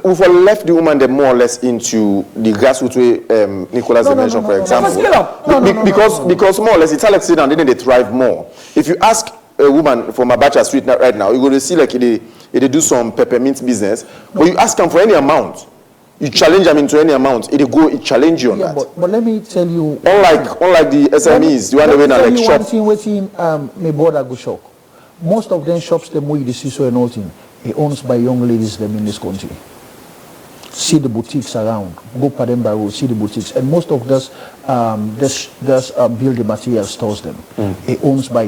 we've left the woman more or less into the grassroots way Nicholas mentioned, for example. Because more or less it's Alex and then they thrive more. If you ask a woman from Abacha Street right now, you're going to see like they do some peppermint business, but you ask them for any amount, you challenge them into any amount, it challenge you on that. But let me tell you, unlike the SMEs, the one that like shop. One thing, my brother go shock. Most of them shops them with the CISO and all thing. It owns by young ladies them in this country. See the boutiques around. Go Pademba Road, see the boutiques. And most of this building material stores them. It owns by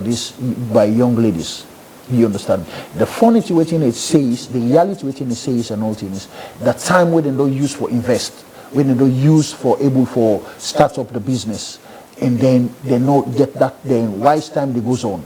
young ladies. You understand? The funny thing waiting it says, the reality waiting it says and all things, the time when they don't use for invest, when they don't use for able for start up the business, and then they not get that, then wise time they goes on,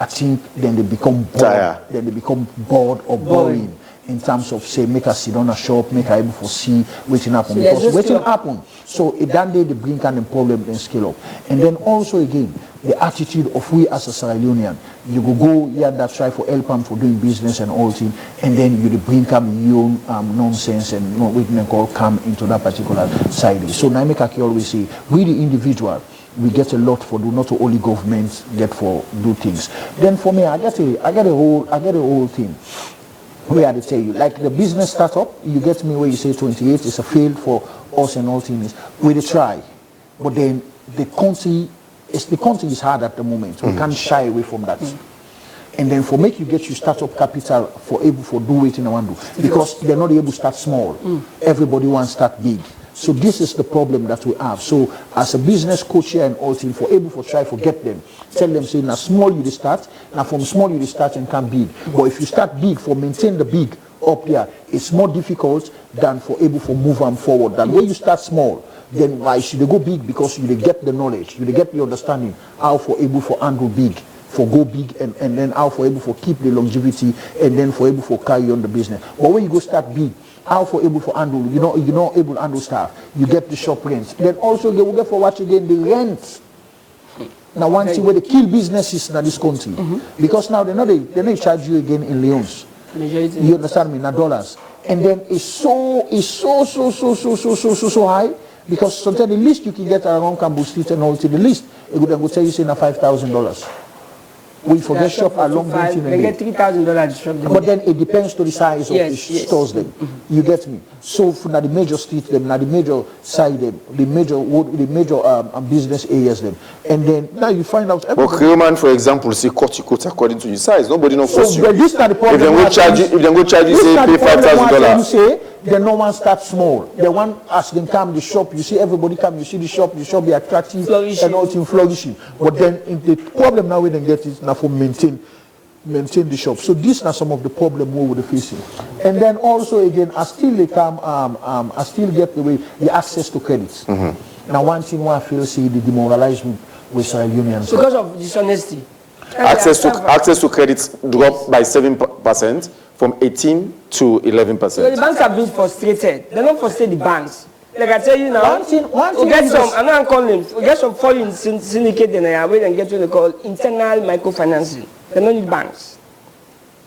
I think then they become bored, then they become bored or boring in terms of say make us sit on a shop, make her able to see waiting happen, because waiting happen. So it that day they bring kind of problem and scale up. And then also again, the attitude of we as a Sierra Leonean, you go yeah that try for help them for doing business and all thing, and then you bring come your nonsense and no we can call come into that particular side. So now make I always say we the individual, we get a lot for do not only governments get for do things. Then for me I get a whole thing. Where they tell you, like the business startup, you get me where you say 28 is a fail for us and all things. We try, but then the country is hard at the moment. We can't shy away from that. And then for make you get your startup capital for able for do it in one do, because they're not able to start small. Everybody wants to start big. So this is the problem that we have. So as a business coach here and all things, for able to try to get them, tell them say now small you start, now from small you start and come big. But if you start big, for maintain the big up there, it's more difficult than for able to move them forward. Than when you start small, then why should they go big? Because you get the knowledge, you get the understanding how for able for handle big, for go big, and then how for able for keep the longevity, and then for able for carry on the business. But when you go start big, how for able for handle, you're not able to handle staff, you get the shop rents. Then also they will get for watch again the rent. Now one thing where they kill businesses in this country, because now they not charge you again in leons. You understand me? Not dollars. And then it's so high, because sometimes the least you can get around Campbell Street and all to the least, it would go tell you say na $5,000. We forget shop along they get $3,000 but then it depends to the size of the stores them. You get me? So for the major street them, now the major side them, the major business areas them, and then now you find out. But Creoman, for example, say cut according to your size. Nobody knows force you. This not the problem. If they go charge you, say pay $5,000. Then no one starts small. The one as them come the shop, you see everybody come, you see the shop be attractive and all things flourishing. But then the problem now we then get is now for maintain the shop. So these are some of the problem we would be facing. And then also again, I still get the access to credits. Now one thing I feel see the demoralization with Sierra Leoneans. Because of dishonesty. Access to credits dropped by 7%. From 18 to 11%. So the banks have been frustrated. They don't frustrate the banks. Like I tell you now, we get some, I'm not calling them, we get some foreign syndicate then I wait and get what they call internal microfinancing. They don't need banks.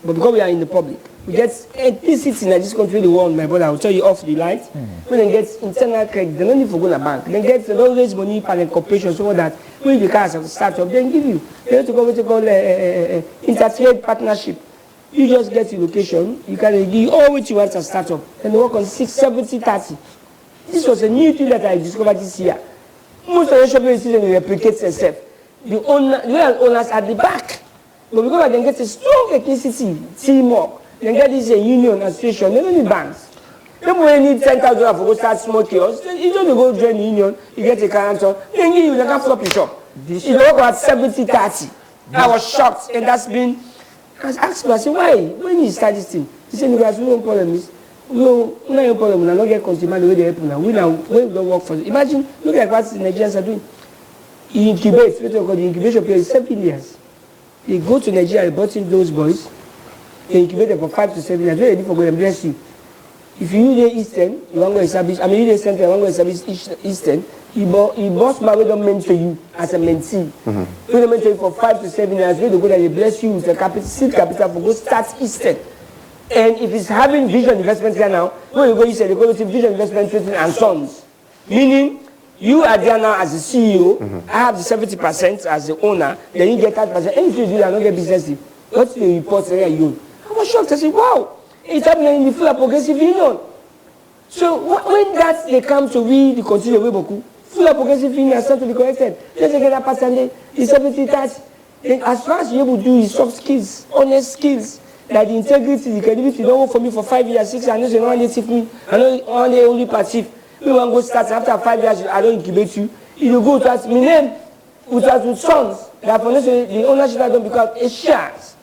But because we are in the public, we get implicit in this country, the world, my brother, I will tell you off the light. When they get internal credit, they don't need to go to a bank. They don't raise money for the corporation so that when the cars have to start up, they give you. They have to go what they call intertrade partnership. You just get your location, you can give all what you want as startup, and work on 6, 70, 30. This was a new thing that I discovered this year. Most of the shopping system replicates itself. The owners at the back. But because they get a strong ethnicity, teamwork, they get this union association, they don't need banks. People when need $10,000 for go start small kiosks, you don't go join the union, you get a character, they give you like a floppy shop. You work at 70, 30. I was shocked, and that's been. I asked him, I said, why? When you start this thing? He said, because no problem is, no problem, we don't get consumer the way they help now. We don't work for it. Imagine, look at what the Nigerians are doing. He incubates, the incubation period is 7 years. They go to Nigeria, they brought in those boys, they incubate them for 5 to 7 years, very ready for going to bless you. If you use the Eastern, you want to establish, you use the Central, you want to establish Eastern, he boss man will mentor you as a mentee. He will mentor you for 5 to 7 years. They go there, they bless you with a seed capital for go start Eastern. And if it's having vision investment here now, when you go, you say they go to vision investment and sons. Meaning, you are there now as the CEO, I have the 70% as the owner, then you get 30%. Anything you do, I don't get business. What's the report there you own? I was shocked. I said, wow, it's happening in the full progressive union. So when that they come to read the continued way boku, full progressive union start to be corrected. Let's get that percentage, the 70-30. As far as you're able to do is soft skills, honest skills, like the integrity, the credibility, don't work for me for 5 years, 6 years, I know you don't take me, I know only passive. We want to go start after 5 years, I don't incubate you. You go to ask me name with sons, that for the ownership I don't become a shares.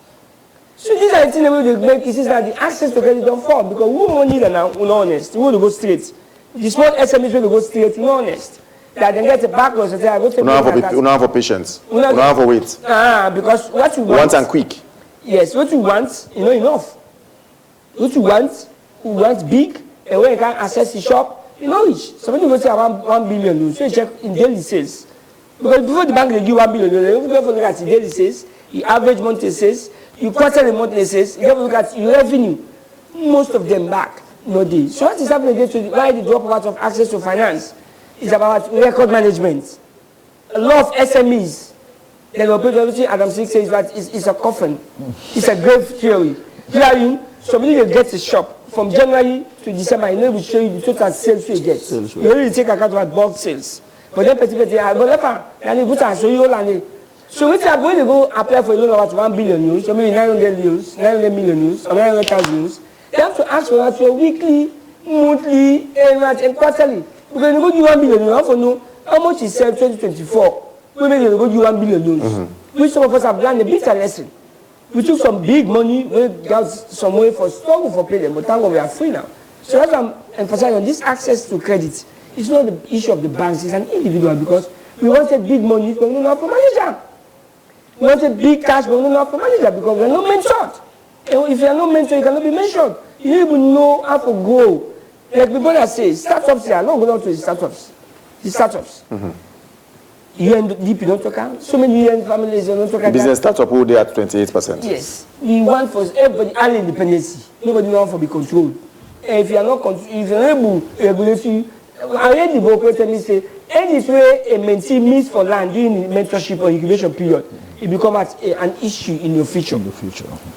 So these are the things that they make. It is that the access to credit don't fall because who won't need now? We're not honest. We will go straight. The small SMEs will go straight. We're not honest. That they get a backwards and say, I go to. We don't have patience. We don't have a wait. Because what you want and quick. Yes, what you want, you know enough. What you want big, and when you can access the shop, you know rich. Somebody will say around 1 billion, so you check in daily sales. Because before the bank they give 1 billion, you have to look at the daily sales, the average monthly sales, you quarterly monthly sales, you have to look at your revenue. Most of them back, no deal. So what is happening today? Why the dropout of access to finance? It's about record management. A lot of SMEs, the opportunity Adam Six says that it's a coffin. It's a grave theory. Here, somebody will get a shop from January to December, and they will show you the total sales you get. You only take account of bulk sales. But then, so when you go apply for a loan of about 1 billion euros, or maybe 900 euros, 900 million euros, or 900,000 euros, they have to ask for that your weekly, monthly, and quarterly. Because you go to 1 billion, you have to know how much is sale 2024. We make you go to 1 billion euros. Which some of us have learned a bitter lesson. We took some big money, we got some way for struggle for payment, but thank God we are free now. So that's why I'm emphasizing on this access to credit. It's not the issue of the banks, it's an individual because we wanted big money, but we don't know how to manage them. We wanted big cash, but we don't know how to manage them because we're not mentored. And if you're not mentored, you cannot be mentored. You don't even know how to grow. Like the brother says, startups here, I'm not going to the startups. The startups. UNDP don't talk out. So many UN families don't talk out. Business startup who they at 28%. Yes. We want for everybody all independency. Nobody wants to be controlled. And if you are not if you're not able to regulate you, I read the book where they say any way a mentee meets for land during the mentorship or incubation period, it becomes an issue in your future.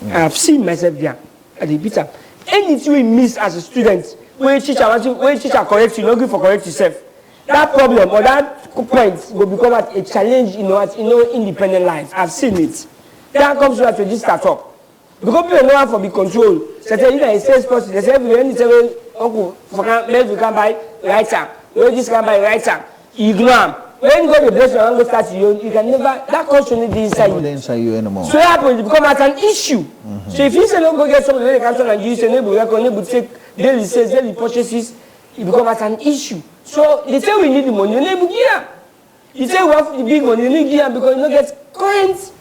I have seen myself there at the Peter. Anything we miss as a student, when teacher corrects you, not good for correct yourself. That problem or that point will become a challenge in independent life. I've seen it. That comes to this startup. Because people know how to be controlled. So they say, a salesperson, they say, every uncle, we can buy right time. This can buy right time. You ignore them. When you go to the place and go start you can never, that question is inside you anymore. So that happens, it becomes an issue. So if you say, no, go get somebody, they can turn and use a neighbor, able to take daily sales, daily purchases, it becomes an issue. So they say we need the money, you need to give them. You say we have the big money, you need to give them because you don't get current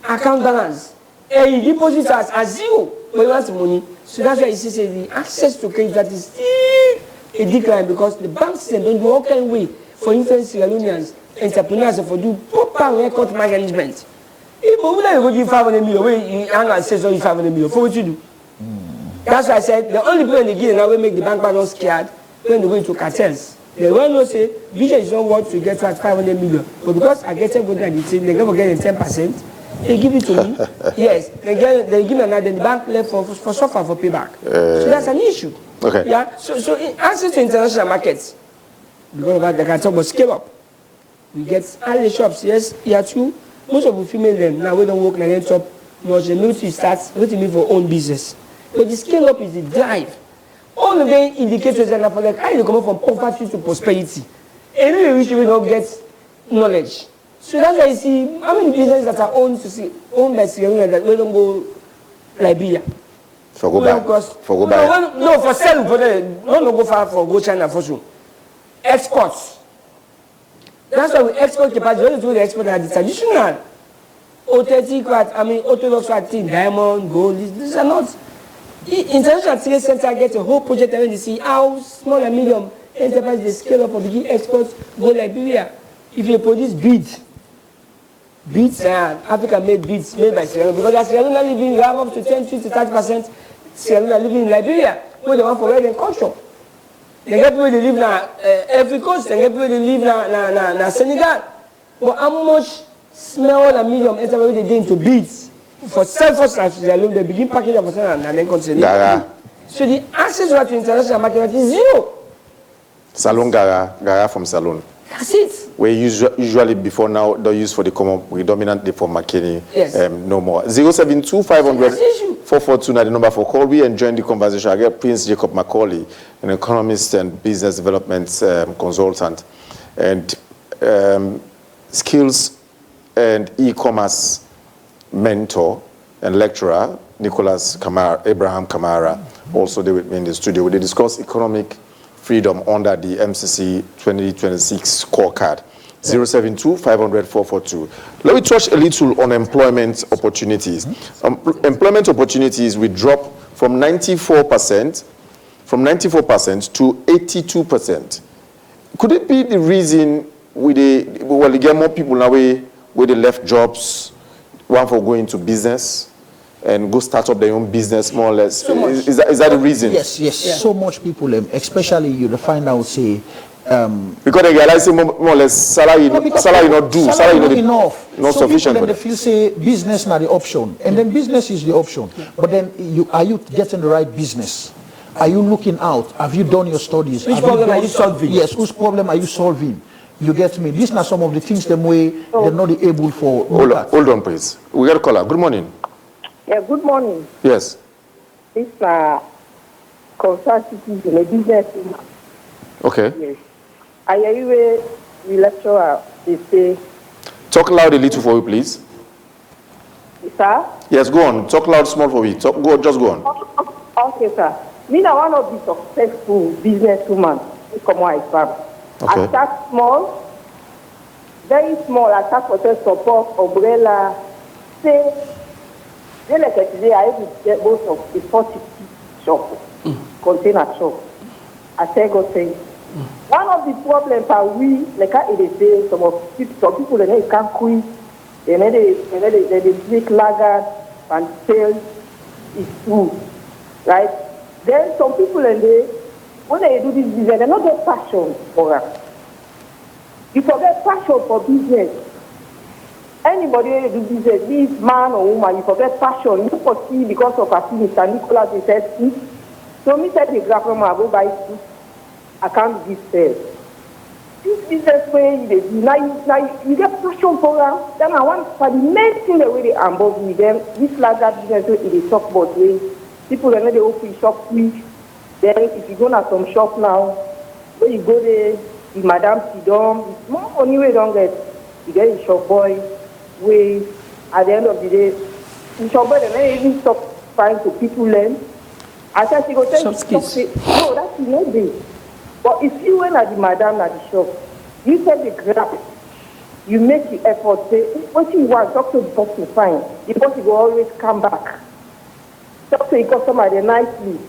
account balance. And you deposit as zero, but you want the money. So that's why you see the access to credit that is still a decline because the bank system don't do all kind of way for influence Sierra Leoneans, entrepreneurs for do proper record management. If we don't go give 500 million, you hang and say only 500 million, for what you do? That's why I said the only people in the game now will make the bank not scared when they go into cartels. They will not say vision is not worth to get at 500 million, but because I get everybody and they're going to get 10%. They give it to me. Yes, they give me another. Then the bank left for suffer for payback. So that's an issue. Okay. Yeah. So in answer to international markets, because of that, they can talk about scale up. We get all the shops. Yes, here too. Most of the female them now we don't work na them top. Because the military starts waiting for own business. But the scale up is the drive. All of them indicators that are for like how you come from poverty to prosperity. And we wish we don't get knowledge. So that's why you see how many businesses that are owned by Sierra Leone that we don't go Liberia. For go back. No, for sale for them. Don't go far for go China for sure. Exports. That's why we export capacity. Only do the export are the traditional. Authentic, orthodox thing, diamond, gold. These are not. International Trade Center gets a whole project and they see how small and medium enterprises they scale up or begin exports go Liberia. If you produce beads, Africa-made beads made by Sierra Leone, because Sierra Leone living, you have up to 10, 20, 30% Sierra Leone living in Liberia, where they want for red and culture. They get people they live na every coast, they get people they live na Senegal. But how much small and medium enterprise they do into beads for self-first Sierra Leone, they begin packaging for Senegal and then continue. So the access to international market is zero. Salon Gara from Salon. That's it. We usually before now they use for the common, we dominantly for McKinney. Yes. No more. 072 500 4429 the number for call. We enjoying the conversation. I get Prince Jacob Macaulay, an economist and business development consultant, and skills and e-commerce mentor and lecturer, Nicholas Kamara, Abraham Kamara, also there with me in the studio. We discuss economic freedom under the MCC 2026 scorecard. 072-500-442. Let me touch a little on employment opportunities. Employment opportunities will drop from 94% to 82%. Could it be the reason we get more people now where they left jobs, one for going to business and go start up their own business more or less? Is that the reason? Yes. Yeah. So much people, especially you find out, say, because they realize more or less salary not enough, not so sufficient. People, they feel say business not the option, and then business is the option. But then are you getting the right business? Are you looking out? Have you done your studies? Which problem are you solving? Yes, whose problem are you solving? You get me? These are some of the things them way they're not able for. Hold on, please. We got a caller. Good morning. Yeah, good morning. Yes. This concern citizen, a business. Okay. Yes. I hear you the lecturer, they say. Talk loud a little for you, please. Sir? Yes, go on. Talk loud, small for me. Just go on. Okay, sir. Me now one of the successful businesswomen who come out from. Okay. I start small, very small. I start for support, umbrella. Say, they like today I able to get both of the 40 shop, container shop. I say go say. One of the problems are we, like I say, some people they can't quit, they drink lager and sell is food, right? Then some people when they do this business, they not get passion for it. You forget passion for business. Anybody who do business, be it man or woman, you forget passion. You foresee because of a thing, Mr. Nicholas, they said, so me said the grandma go buy food. I can't give sales. This business way they do now you get passion for them. Then I want for the main thing the way they involve with them. This lager business way they talk about way. People they know they open shop quick. Then if you go to some shop now, when you go there, the madam Sidom, it's more money we don't get. You get a shop boy way at the end of the day. The shop boy they even stop trying to people learn. I said she go tell you no, that's not this. But if you went at the madam at the shop, you take the grab, you make the effort, say, what you want, talk to the person fine. The person will always come back. Talk to the customer nicely.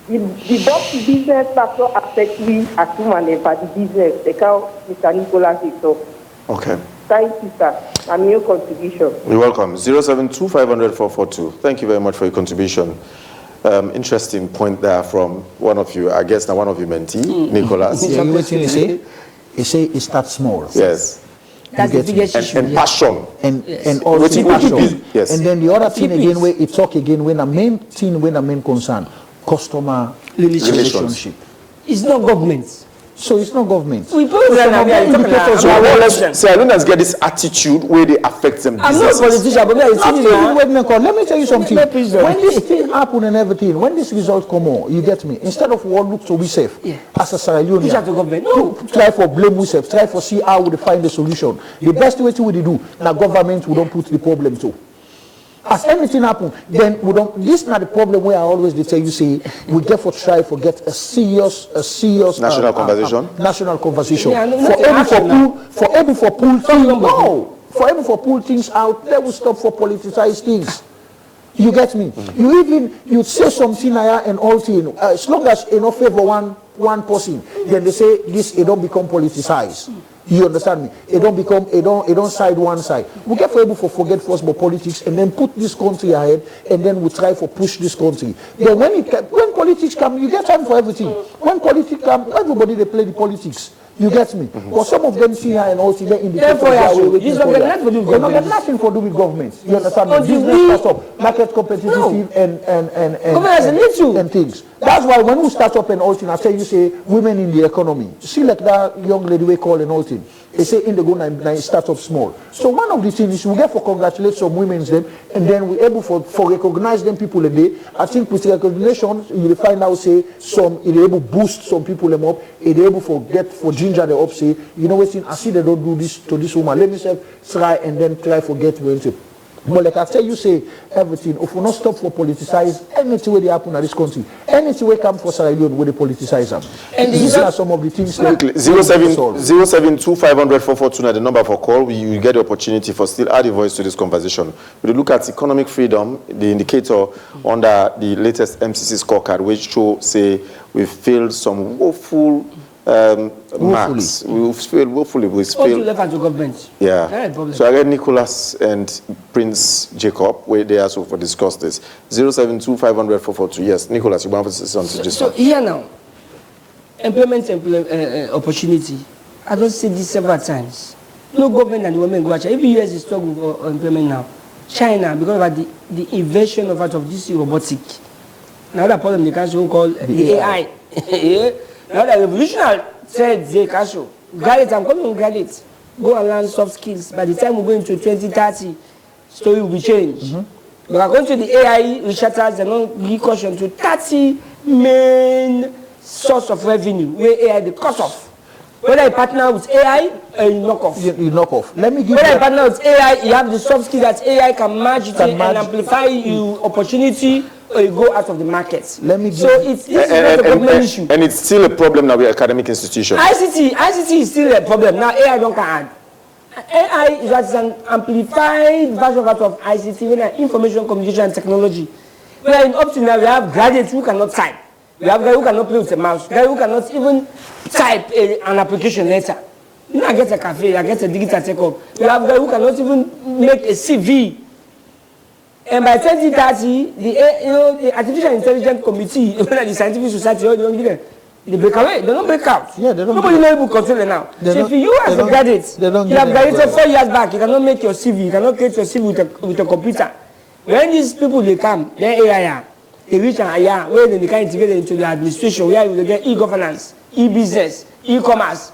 The boss business that's not affect me as woman for the business. They call Mr. Nicholas is so. Okay. Thank you, sir. I'm your contribution. You're welcome. 072-500-442. Thank you very much for your contribution. Interesting point there from one of you, I guess now one of you mentee, Nicholas. Yeah, you waiting to say? You say it starts small. Yes. That's the biggest issue. And passion. And also passion. Yes. And then the other thing again, where it talk again, when a main thing, when a main concern, customer relationship. It's not government. So it's not government. We put indicators. So let's get this attitude where they affect them. I'm not a politician, but let me tell you something. When this thing happen and everything, when this result come on, you get me. Instead of what look to we safe as a Sierra Leonean, no, try for blame we safe, try for see how we find the solution. The best way to do now government we don't put the problem to. As anything happen, then we don't. This is not the problem where I always tell you say we therefore try to get a serious national conversation. National conversation. Yeah, for able for pull things out. They will stop for politicized things. You get me? You say something and all thing. As long as you not favor one person, then they say this it don't become politicized. You understand me? It don't side one side. We get able for forget first about politics and then put this country ahead and then we try for push this country. Then when politics come, you get time for everything. When politics come, everybody they play the politics. You get me? But some of them see here and also they indicate they're not get nothing to do with government. You understand me? Business starts up, market competitivity and things. That's why when we start up and all thing, I tell you say women in the economy. See like that young lady we call and all thing. They say in the go and start up small. So one of the things is we get for congratulate some women's them and then we're able for recognize them people a day. I think with recognition you will find out say some it able boost some people them up, it able for ginger the up say, you know what I see they don't do this to this woman. Let me say try and then try forget when to But like I tell you, say everything. If we not stop for politicize anything where they happen in this country, anything where come for Sierra Leone where they politicize them. And these are some of the things. 072500442, the number for call. You get the opportunity for still add a voice to this conversation. We look at economic freedom, the indicator under the latest MCC scorecard, which show say we failed some woeful marks. We failed woefully. We failed. Left to government. Yeah. So I get Nicholas and Prince Jacob, where they also for discuss this. 072500442. Yes, Nicholas, you want to say something? So here now, employment opportunity. I don't say this several times. No government and women go out. Every US is struggling for employment now. China, because of the invention of this robotic. Now the problem the country call the AI. Now the revolutionary said the country. Graduate, I'm coming to graduate. Go and learn soft skills. By the time we go into 2030, story will be changed. But according to the AI researchers, they don't give caution to 30 main source of revenue where AI the cost of. Whether you partner with AI or you knock off. You knock off. Let me give Whether you partner with AI, you have the soft skills that AI can merge it and amplify you opportunity, or you go out of the market. Let me give so it's not a government issue. And it's still a problem now with academic institutions. ICT is still a problem. Now AI don't can add. AI is an amplified version of ICT, when information communication and technology. When up to now we have graduates who cannot type. We have guys who cannot play with a mouse. Guys who cannot even type an application letter. You know, I get a cafe, I get a digital take-up. We have guys who cannot even make a CV. And by 2030, the Artificial Intelligence Committee, the Scientific Society, they break away. They don't break out. Yeah, they don't. Nobody knows able to control it now. So if you as a graduate, you have graduated 4 years back, you cannot make your CV, you cannot create your CV with a computer. When these people they come, they're AI. They reach an AI where they can integrate it into the administration, where you get e-governance, e-business, e-commerce.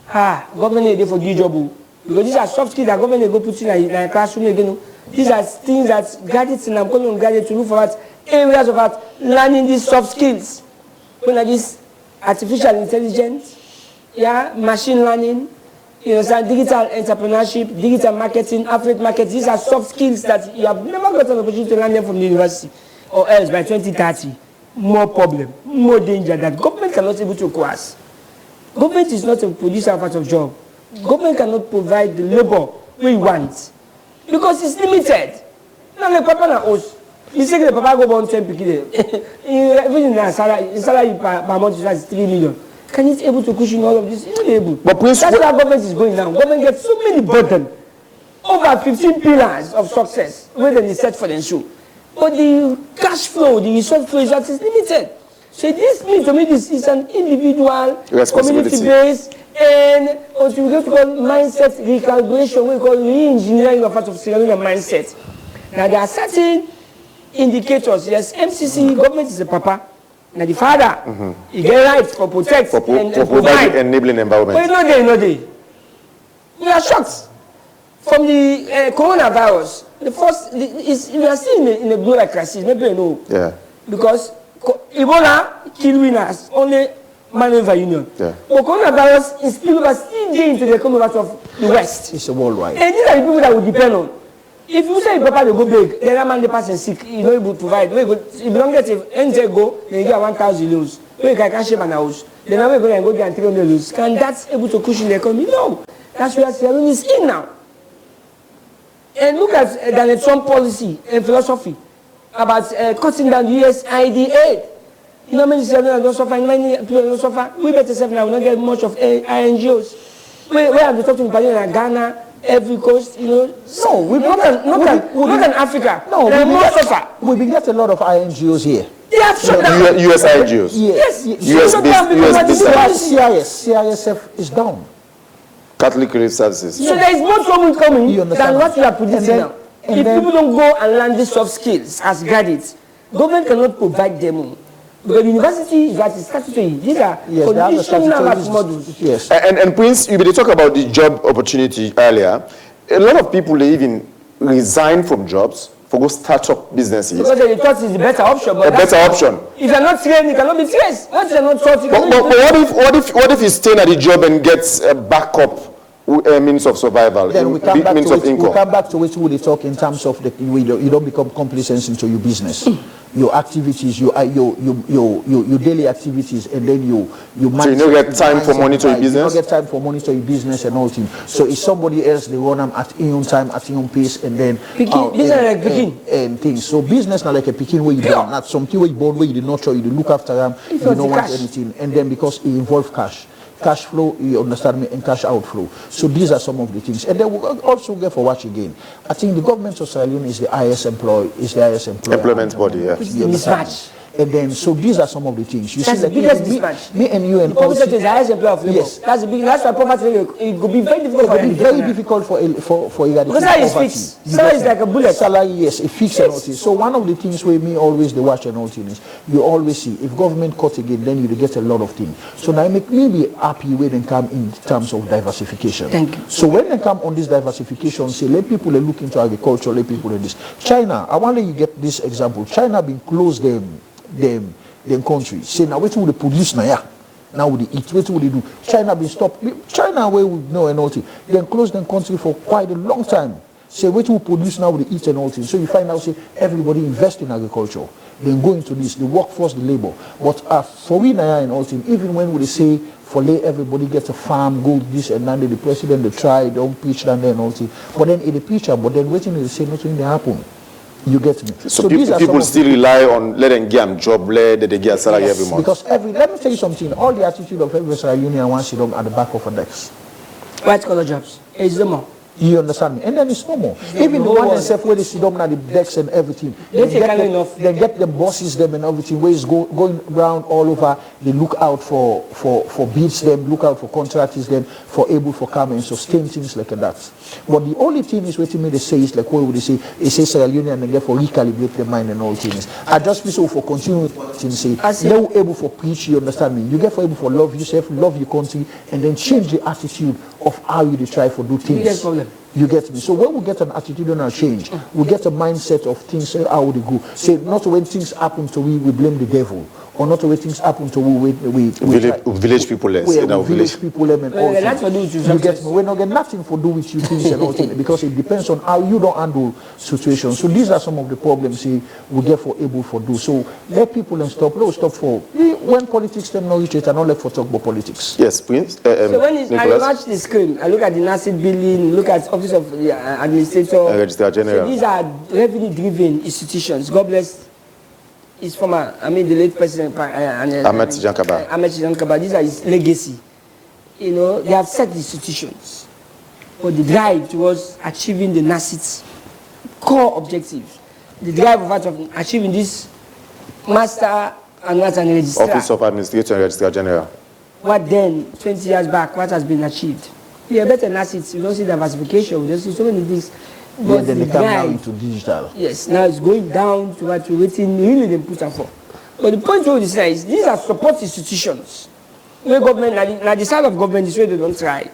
Government is there for good job. Because these are soft skills that government they go put in a classroom again. These are things that graduates and I'm calling on graduates to look for areas of learning these soft skills. When this artificial intelligence, machine learning, digital entrepreneurship, digital marketing, affiliate marketing, these are soft skills that you have never got an opportunity to learn them from the university. Or else by 2030, more problem, more danger that government cannot be able to coerce. Government is not a producer of job. Government cannot provide the labor we want because it's limited. Now the papa na us. You say the papa go born 10 people. Even in salary per month is 3 million. Can it able to cushion all of this? It's not able. But that's where government is going now. Government gets so many burdens. Over 15 pillars of success where they set for them show. But the cash flow, the resource flow is limited. So this means to me this is an individual, community-based, and what we call mindset recalibration, we call re-engineering of part of Sierra Leone mindset. Now there are certain indicators. Yes, MCC government is a papa. Now the father, he get rights for protect and provide enabling environment. But no day. We are shocked from the coronavirus. The first is we are still in a global crisis. Maybe you know. Yeah. Because Ebola kill winners only maneuver union. Yeah. But coronavirus is people are still there into the economy of the West. It's a worldwide. And these are the people that we depend on. If you say Papa they go big, then that man the person sick, you know able to provide. If you don't get it, NJ go, then you get 1,000 loans. When you can shave an house, then now we go and go get 300 loans. Can that able to cushion the economy? No. That's where Sierra Leone is in now. And look at Donald Trump policy and philosophy about cutting down USAID aid. You know how many Sierra Leone don't suffer, many people don't suffer. We better say now we don't get much of INGOs. Where have we talked to in Ghana? Every coast, you know. No, we've not in Africa. No, we've been getting a lot of INGOs here. They have shut down. US INGOs. Yes. CISF is down. Catholic Relief Services. So there is more trouble coming than what we are producing now. If people don't go and learn these soft skills as graduates, government cannot provide them. Because the university is statutory. These are conditional models. Yes. And Prince, you talk about the job opportunity earlier. A lot of people, they even resign from jobs for go start up businesses. Because they thought it's a better option. But a better option. If you're not trained, you cannot be traced. Once you're not taught, you cannot but what if he's staying at the job and gets a backup means of survival, then we come back means to of income. We come back to which we talk in terms of you don't become complacent into your business. Your activities, your daily activities, and then you so you don't get time for monitor your business? You don't get time for monitor your business and all things. So it's somebody else, they run them at your own time, at your own pace, and then and things. So business not like a picking where you born, not something where you born where you did not show, you did look after them, you don't want anything. And then because it involves cash flow, you understand me, and cash outflow. So these are some of the things. And then we also get for watch again. I think the government of Sierra Leone is the highest employer. Employment body, yes. Mismatch. And then, so these are some of the things. You That's see, the biggest mismatch. Me and you and the government is the highest employer of labor. Yes. That's why poverty it could be very difficult for very difficult for eradicating because salary is fixed. Salary is like a bullet. Salary, yes, it fixed and all things. So one of the things where me always the watch and all things is you always see if government cut again, then you get a lot of things. So now make me be happy when they come in terms of diversification. Thank you. So when they come on this diversification, say let people look into agriculture, let people in this. China, I want you get this example. China been closed them country. Say now what will they produce now? Now will they eat? What will they do? China been stopped. China where we know and all things. Then close them country for quite a long time. Say what will produce now will they eat and all things. So you find out say everybody invest in agriculture. Then go into this, the workforce, the labor. But for we now and all things, even when we say for lay everybody gets a farm, go this and then the president they try, don't pitch down there and all things. But then in the picture, but then waiting they say nothing they happen. You get me? So people still rely on letting get them job, let they get a salary every month. Because let me tell you something. All the attitude of every Sierra Leonean wants to at the back of a desk. White collar jobs. It's no more. You understand me? And then it's no more. Even the one themselves where they sit down at the decks and everything. They get the bosses them and everything where it's going around all over. They look out for bids them, look out for contractors them, for able for come and sustain things like that. But the only thing is what me they say is like what would they say? They say Sierra Leone and they get for recalibrate their mind and all things. I just feel so for continuing to say they're able for preach, you understand me? You get for able for love yourself, love your country, and then change the attitude of how you try for do things. You get me? So when we get an attitudinal change, we get a mindset of things, how they go. Say, not when things happen to we blame the devil. Or not when things happen to we village people less. Village people and all things. You get me? We're not getting nothing for do with you things and all things because it depends on how you don't handle situations. So these are some of the problems we get for able for do. So let people and stop. No, stop for when politics them not reach it and not let for talk about politics. Yes, Prince. So when I watch the screen, I look at the NACID billing, look at Office of the Administrator, Registrar General. So these are revenue-driven institutions. God bless his former, the late president Ahmed Tijan Kaba. These are his legacy. You know, they have set the institutions, but the drive towards achieving the NACID's core objectives, the drive of achieving this master and registrar. Office of Administrator and Registrar General. What then, 20 years back, what has been achieved? We are better NACIDs. We don't see diversification. We don't see so many things. But then they come down into digital. Yes, now it's going down to what we're waiting really they put up for. But the point of this is these are support institutions. Where government, now the side of government is where they don't try.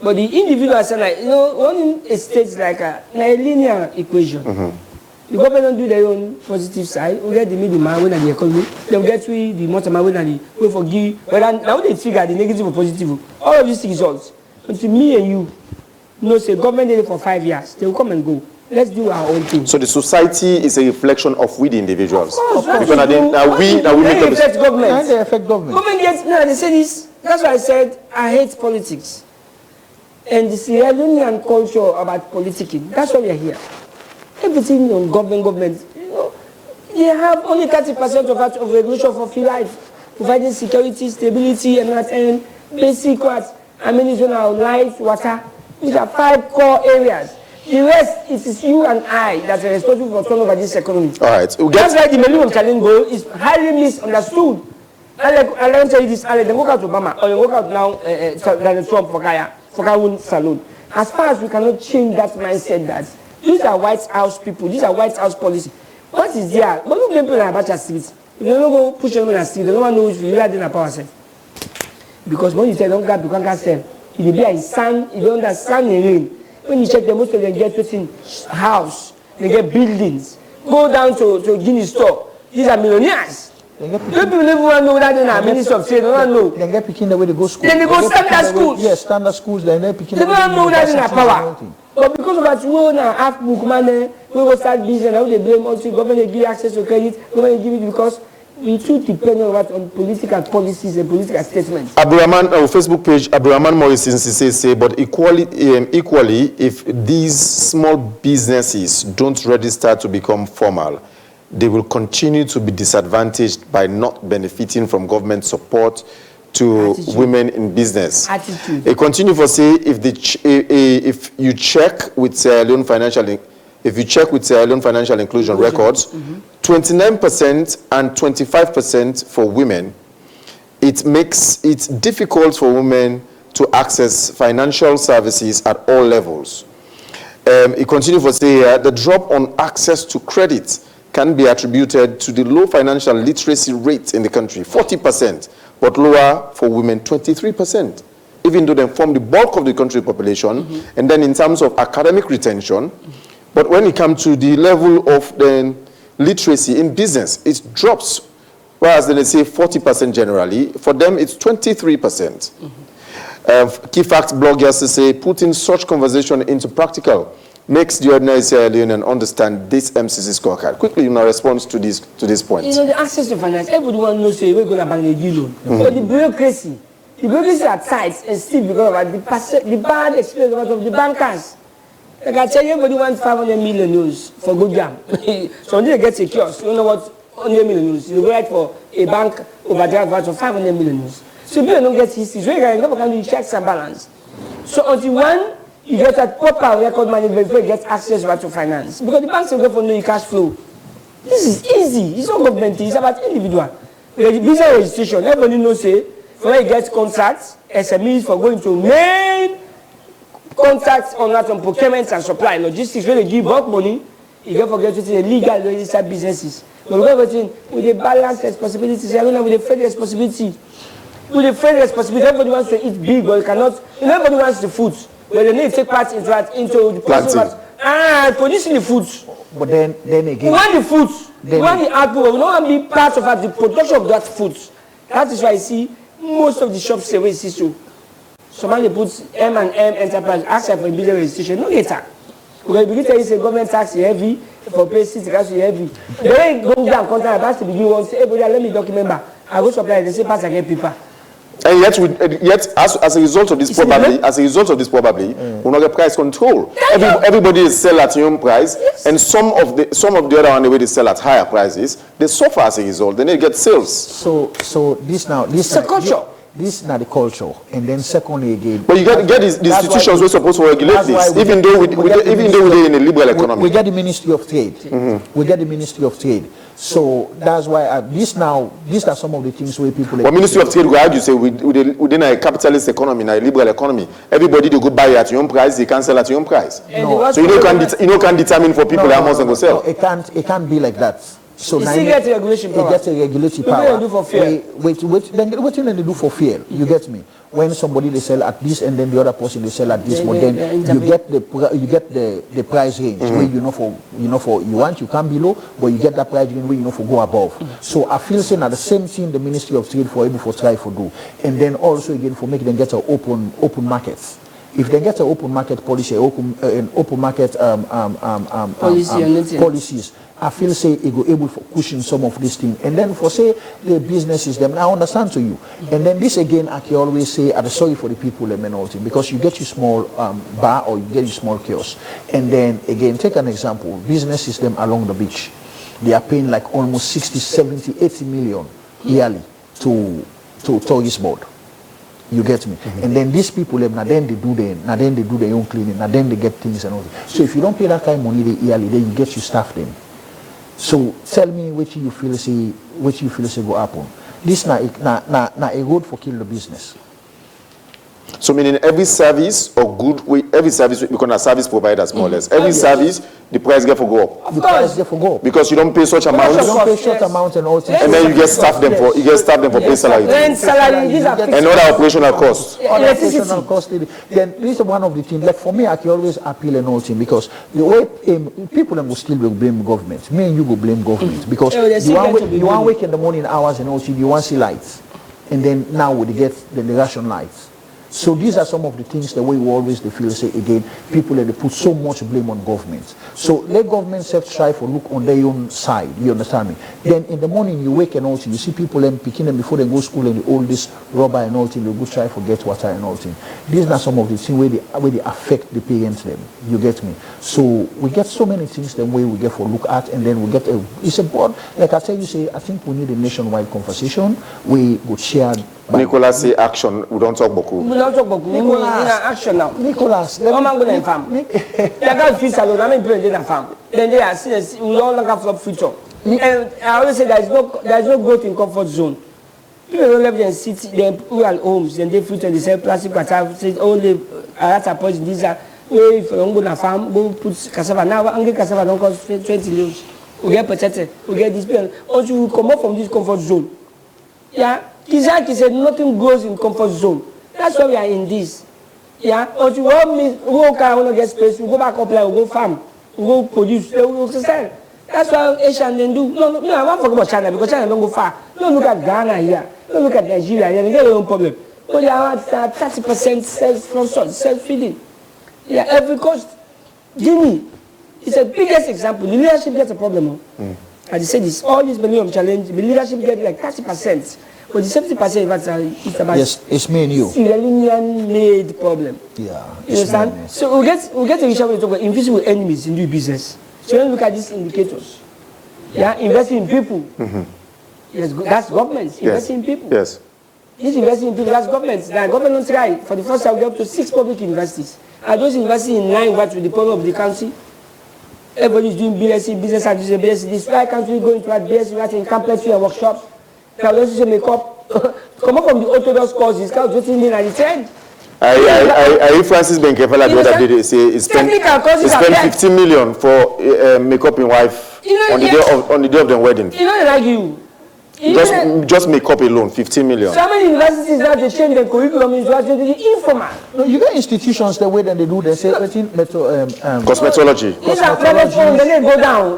But the individuals are like, one states like a linear equation. The government don't do their own positive side. We get the middleman when the economy. They'll get the motorman when the way for give. But now they figure the negative or positive. All of these results. Until me and you say government did it for 5 years. They will come and go. Let's do our own thing. So the society is a reflection of we the individuals. Of course. Because we make affect government. They affect government. Government gets they say this. That's why I said I hate politics. And the Sierra Leonean culture about politicking. That's why we are here. Everything on government. They have only 30% of regulation for free life, providing security, stability, and basic what. Light, water. These are 5 core areas. The rest, it is you and I that are responsible for turnover this economy. All right. That's why the Millennium Challenge goal is highly misunderstood. I don't tell you this, then walk out Obama, or you walk out now, Donald Trump for Kaya Salon. As far as we cannot change that mindset that these are White House people, these are White House policy. What is there? But don't blame people in Abacha streets. If you don't go push them on the street, no one knows if you are in a power set. Because when you say don't grab the conquer them, it will be a sun, you don't understand the rain. When you check the most of them get within house, they get buildings. Go down to Guinea store. These are millionaires. People never want to know that in our Ministry of Trade. They don't know. They get picking the way they go school. Then they go standard schools. Yes, standard schools. Then they picking. They don't know that in our power. But because of that, we own a half book money, we will start business. Now they blame us. Government give access to credit. Government give it because we too depend on political policies and political statements. Abdurrahman, our Facebook page, Abdurrahman Morrison say, but equally, if these small businesses don't register to become formal, they will continue to be disadvantaged by not benefiting from government support to women in business. Attitude. They continue to say, if you check with Sierra Leone Financial Inclusion records, 29% and 25% for women, it makes it difficult for women to access financial services at all levels. It continues to say the drop on access to credit can be attributed to the low financial literacy rate in the country, 40%, but lower for women, 23%, even though they form the bulk of the country population. And then in terms of academic retention, but when it comes to the level of the literacy in business, it drops, whereas then they say 40% generally. For them, it's 23%. Key Facts blog yesterday say, putting such conversation into practical makes the ordinary Sierra Leonean understand this MCC scorecard. Quickly, in our response to this point. You know, the access to finance, everyone knows we're going to bank a deal loan. But the bureaucracy at sites and still because of the bad experience of the bankers. Like I tell you, everybody wants 500 million news for good jam. So when they get a kiosk, you know what, 100 million news. You write for a bank overdraft of 500 million news. So people don't get history. So you can do checks and balance. So until one, you get a proper record management before you get access to finance. Because the banks will go for no cash flow. This is easy. It's not government, it's about individual. The business registration, everybody knows, say, for when you get contracts, SMEs for going to main contracts on that on procurement and supply, logistics, when they give bulk money, you don't forget to the legal registered businesses. But we're everything with a balanced responsibility, with a fair responsibility. With a fair responsibility, everybody wants to eat big, but you cannot, everybody wants the food. But they need to take part into the process. Producing the food. But then again, we want the food. We want the output. We don't want to be part of the production of that food. That is why I see most of the shops say, wait, so somebody puts M&M Enterprise, ask for a business registration, no later. Because if you tell you say government tax is heavy, for pay city tax is heavy. The way you go down contract, that's to begin one, say, hey, brother, let me document back. I go supply, they say, pass, I get paper. And yet, as a result of this, probably, we'll not get price control. Everybody is sell at your own price, and some of the other one, the way they sell at higher prices, they suffer as a result. They need to get sales. So this is a culture. This is not the culture, and then secondly again. But you get these institutions who are supposed to regulate this, even though we're in a liberal economy. We get the Ministry of Trade. We get the Ministry of Trade. So that's why these are some of the things where people. But Ministry of Trade, you say within a capitalist economy, a liberal economy, everybody they go buy at your own price, they can sell at your own price. No. So you can determine for people how much they go sell. No, it can't be like that. So you still get a regulation power. It gets a regulatory power. Do for fear. Then what do they do for fear? You get me? When somebody they sell at this and then the other person they sell at this, but then you get the price range where you want you can below, but you get that price range where for go above. So I feel saying that the same thing the Ministry of Trade for able for try for do, and then also again for make them get an open markets. If they get an open market policy, open market policies, I feel say it go able for cushion some of these things. And then for say the businesses, them I understand to you. And then this again, I can always say, I'm sorry for the people and all thing, because you get your small bar or you get your small kiosk. And then again, take an example, businesses them along the beach. They are paying like almost 60, 70, 80 million yearly to tourist board. You get me? And then these people, now then they do their own cleaning, now then they get things and all that. So if you don't pay that kind of money yearly, then you get your staff them. So tell me what you feel say go happen. This na a road for kill the business. So meaning every service or every service, because a service providers more or less, every service, the price get for go up. The price get for go up. Because you don't pay such amounts. You don't pay such amounts and all things. And then you get staff them for pay salary. Rent, salary, these are fixed. And other operational costs. Other operational costs. Then this is one of the things. Like for me, I can always appeal and all things because the way people will still will blame government. Me and you will blame government because you want wake in the morning hours and all things. You want see lights, and then now we get the ration lights. So these are some of the things the way we always feel say again, people they put so much blame on government. So let government self try for look on their own side, you understand me? Then in the morning you wake and all things, you see people them picking them before they go to school and all this rubber and all things, they go try for get water and all things. These are some of the things where they affect the parents them. You get me? So we get so many things the way we get for look at and then we get it's a board, like I tell you say, I think we need a nationwide conversation. We would share Nicolas say action, we don't talk Boku. We don't talk about Nicolas. Action now. Nicolas, let me go to farm. They got fish alone. I mean, in a farm. Then they are serious. We don't look after future. And I always say there is no growth in comfort zone. People don't live in city, they rural homes, and they future they sell plastic water. Say only that's a point. These are if you don't go to farm, go put cassava. Now, angry cassava don't cost 20 leaves. We get potato. We get this bill. Also, we come up from this comfort zone. Yeah. Kizaki said nothing grows in comfort zone. That's why we are in this. Yeah, but you want me, we want get space, we go back up there, we go farm, we go produce, we go sell. That's what Asian then do. No, I won't forget about China because China don't go far. Don't look at Ghana here. Don't look at Nigeria here. They get their own problem. But they are at 30% self-feeding. Yeah, every cost. Guinea is the biggest example. The leadership gets a problem. As I said, this all this millennium challenge, the leadership get like 30%. But the 70% is about it's me and you. Iranian-made problem. Yeah. You understand? So we get to issue when we talk about invisible enemies in doing business. So when we look at these indicators, investing in people. Yes, that's government. Investing in people. Yes. This investing in people, that's government. The government don't try. For the first time, we get up to 6 public universities. And those investing in line with the problem of the country. Everybody is doing BSc, business administration, BSc. This why can't we go into that BSc, right in complex and workshops? Now let's just make up. Come up from the orthodox courses, kind of waiting in at the trend. I Francis Benkevala the other day they say he spent 15 million for makeup in wife on the day of the wedding. You know, like you. Just makeup alone, 15 million. So many universities now they change the curriculum into the informal. No, you got institutions the way that they do. They say cosmetology. These are private firms, then they go down.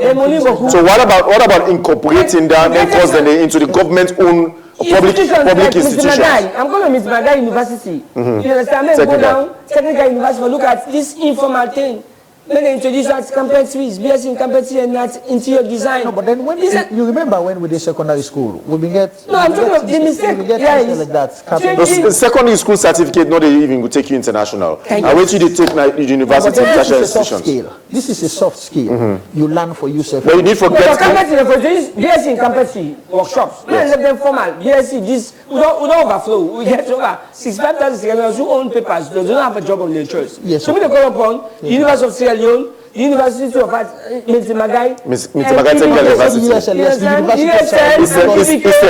So what about incorporating that then course then into the government-owned public institutions? I'm going to Miss Magai University. You understand? Then go down technical university. Look at this informal thing. When they introduce that competencies, BSc in competency and that interior design. No, but then when you remember when we did secondary school, we get I'm talking about the mistake. Like that. The secondary school certificate, not even will take you international. I wait till they take university and tertiary institutions. This is a soft skill. You learn for yourself. But you need for BSc in competency workshops. Let's let them formal. BSc, this we don't overflow. We get over 65,000 students who own papers. They don't have a job on their choice. Yes. So we call upon the University of Sierra Leone, the University of Mitimagai, Eastern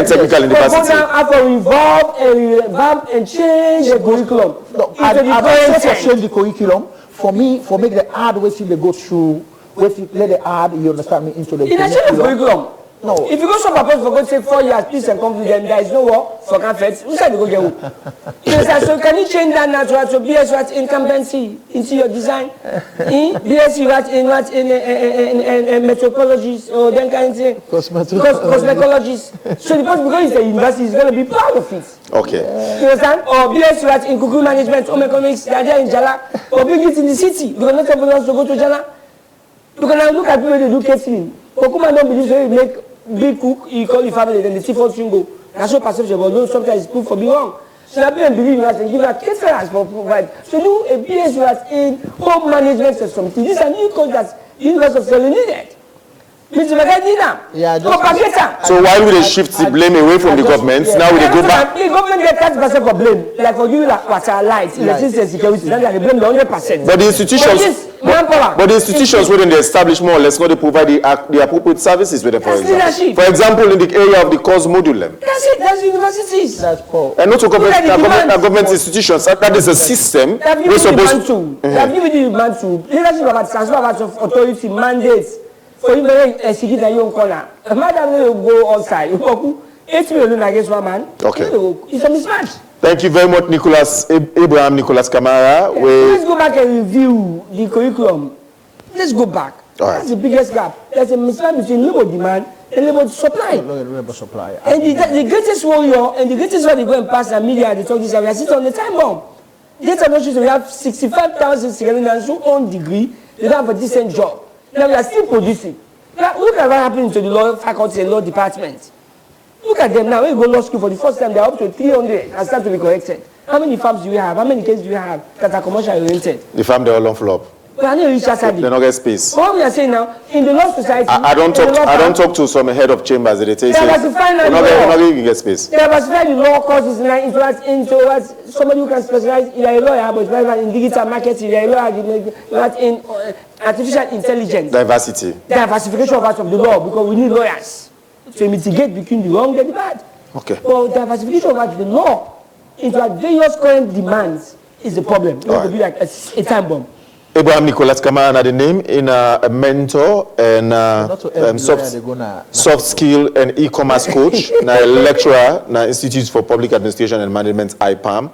Technical University. Have to revamp and change the curriculum. I change the curriculum for make the hard way they go through. Let the hard, you understand me, into the curriculum. No. If you go some purpose for God say 4 years, peace and conflict, then there is no war for conflict. Who said you go get who? So can you change that now to BS incumbency into your design? BS in metrologies or then kind of thing. Cosmetologies. So because it's a university, it's going to be proud of it. Okay. You understand? Or BS in cuckoo management, home economics, they are there in Jala. Or bring it in the city. Because not everyone wants to go to Jala. You can now look at people they do catering. Kokuma don't believe so you make big cook, you call your family, then the seafood shingo. That's what perception, but no, sometimes it's proof for being wrong. So that people believe that and give that caterers for provide. So do a BS in home management or something. These are new codes that the University of Sierra needed. Mr. Magadina. Yeah, So why would they shift the blame away from the government? Now we go back. The government get 30% for blame. Like for you, like water, light, electricity, and security. Then they blame the 100%. But the institutions, but the institutions wouldn't they establish more or less not they provide the appropriate services with them, for example. For example, in the area of the course module. That's it. That's universities. That's poor. And not to government institutions. That is a system. We're supposed to. They have given you demand to. Leadership about transfer of authority mandates. For you to execute a young corner. A madam will go outside. 8 million against one man. Okay. It's a mismatch. Thank you very much, Abraham Nicholas Kamara. Let's go back and review the curriculum. Let's go back. All right. That's the biggest gap. There's a mismatch between labor demand and labor supply. And the greatest warrior and the greatest one they go and pass the media, they talk this, we are sitting on the time bomb. Yet I'm not sure we have 65,000 Sierra who own degree, they don't have a decent job. Now we are still producing. Now, look at what happened to the law faculty and law department. Look at them now. When you go to law school for the first time, they are up to 300 and start to be corrected. How many firms do you have? How many cases do you have that are commercial oriented? The firm they all on flop. But I know you just said they don't get space. What we are saying now, in the law society, I don't talk to some head of chambers that they say we're not going to get space. They diversify the law courses into somebody who can specialize in a lawyer, but in digital marketing, in a lawyer, in artificial intelligence. Diversification of parts of the law, because we need lawyers to mitigate between the wrong and the bad. Okay. But diversification of the law into various current demands is the problem. It will be like a time bomb. Abraham Nicholas Kamara, the name in a mentor and soft skill and e-commerce coach, na a lecturer na Institute for Public Administration and Management IPAM,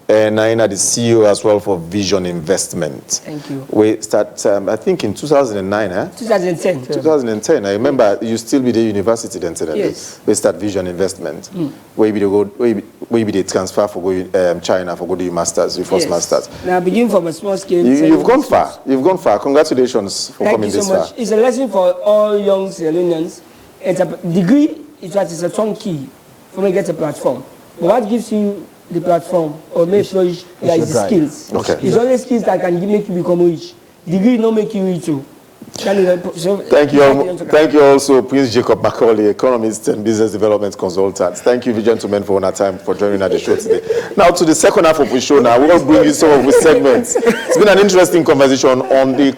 and na the CEO as well for Vision Investment. Thank you. We start, I think in 2009, 2010. 2010. I remember you still be the university then. Yes. We start Vision Investment. Where be the transfer for going China for going masters, your first masters. Now begin from a small scale. You've gone far. You've gone far. Congratulations for coming this far. Thank you so much. It's a lesson for all young Sierra Leoneans. It's a degree. It's a turnkey for me to get a platform. But what gives you the platform or make flourish is the skills. Okay. It's only skills that can make you become rich. Degree not make you rich too. Thank you also, Prince Jacob Macaulay, economist and business development consultant. Thank you, gentlemen, for our time for joining at the show today. Now to the second half of the show. Now we'll bring you some of the segments. It's been an interesting conversation on the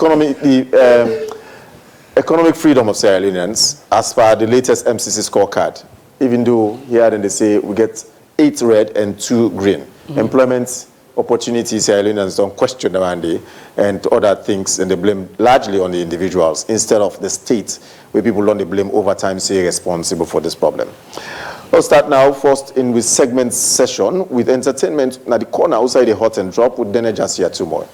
economic freedom of Sierra Leoneans as per the latest MCC scorecard. Even though here then they say we get 8 red and 2 green. Employment opportunities, Sierra Leoneans don't question around it and other things, and they blame largely on the individuals instead of the state, where people don't blame over time, say responsible for this problem. We'll start now first in with segment session with entertainment. Now the corner outside the hot and drop with Dene Jasia tomorrow.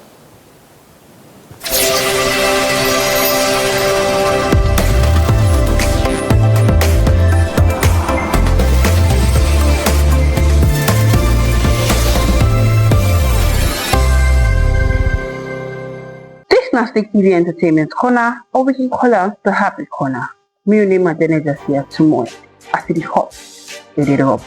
Nastic TV Entertainment Corner, or we can call us the Happy Corner. My name is Dene Jasia tomorrow. I see the hot, they did up.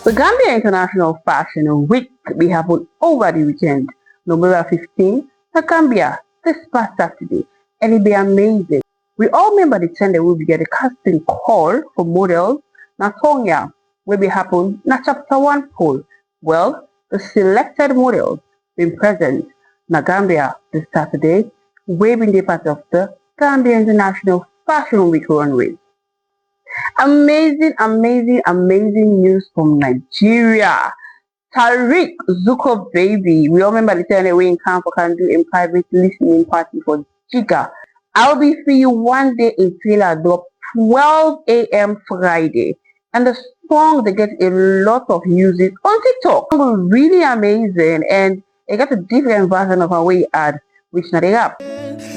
The Gambia International Fashion Week will happen over the weekend, November 15, the Gambia, this past Saturday, and it'll be amazing. We all remember the time that we will get a casting call for models, Natonya, will be happen na chapter 1 poll. Well, the selected models being present na Gambia this Saturday, waving the part of the Gambia International Fashion Week runway. Amazing news from Nigeria. Tariq Zuko baby. We all remember the time that we in camp can do a private listening party for Giga. I'll be for you one day in Taylor Drop 12 a.m. Friday. And the song, they get a lot of music on TikTok. Really amazing, and they got a different version of how we add, which now they have.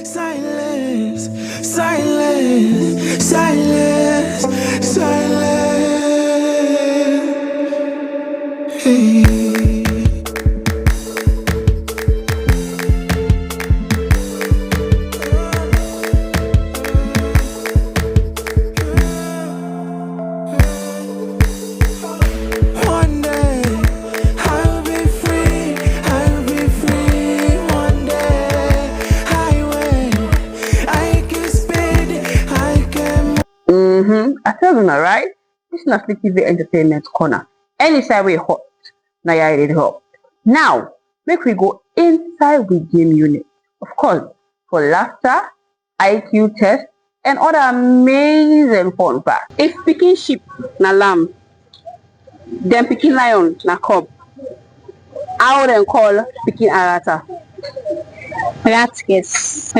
Silence, silence, silence, silence. Hey. I tell you right? This is not Sleep TV Entertainment Corner. Any side way hot, now it hot. Now, make we go inside with game unit. Of course, for laughter, IQ test, and other amazing fun facts. If picking sheep na lamb, then picking lion na cub, how then call picking arata? Ratskis.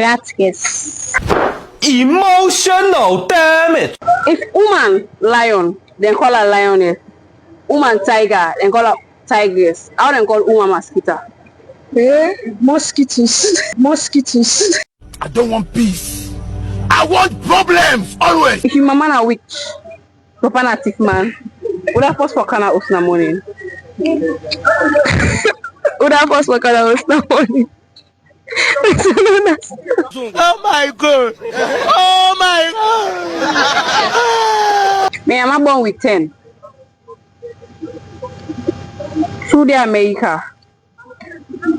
Emotional damage. If woman lion, then call her lioness. Woman tiger, then call her tigress. How then call woman mosquito? Mosquitoes. I don't want peace. I want problems always. If your mama na witch, papa na thief man, would I first for kana usna morning? Oh my God. Oh my God. Me, I'm born with 10. Through the America.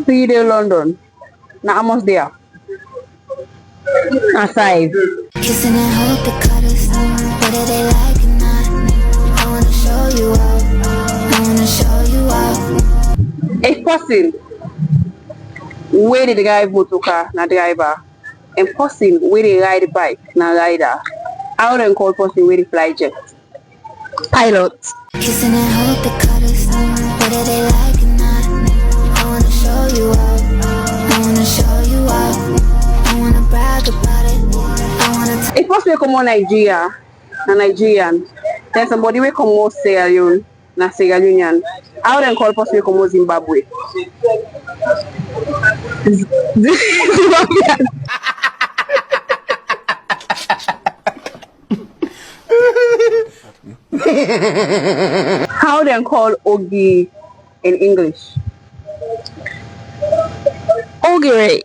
3 day London. Now almost there. Aside. Kissing and hope the cutters, whether they like or not. I wanna show you out. If possible, where did the guy motorcar na driver? And person where they ride bike na rider. I wouldn't call person where they fly jet. Pilot. Kissing and hope the cutters, whether they like or not. I wanna show you out. I wanna brag about it. If possible, we come on Nigeria, na Nigerian. Then somebody will come on Sierra Leone, na Sierra Leonean. I wouldn't call possible come on Zimbabwe. How then call Ogi in English? Ogiri.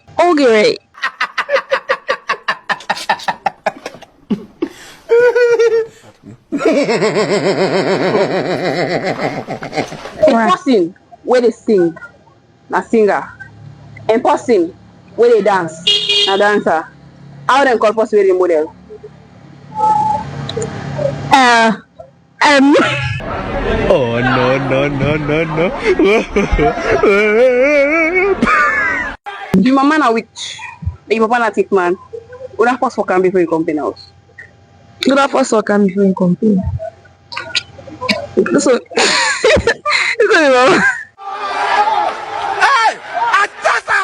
A person where they sing, na singer. And person where they dance, na dancer. How then call person where they model? Oh no. Your mama na witch. Your papa na thief man. Would I first work and before you come in house? So, Hey! Atasa!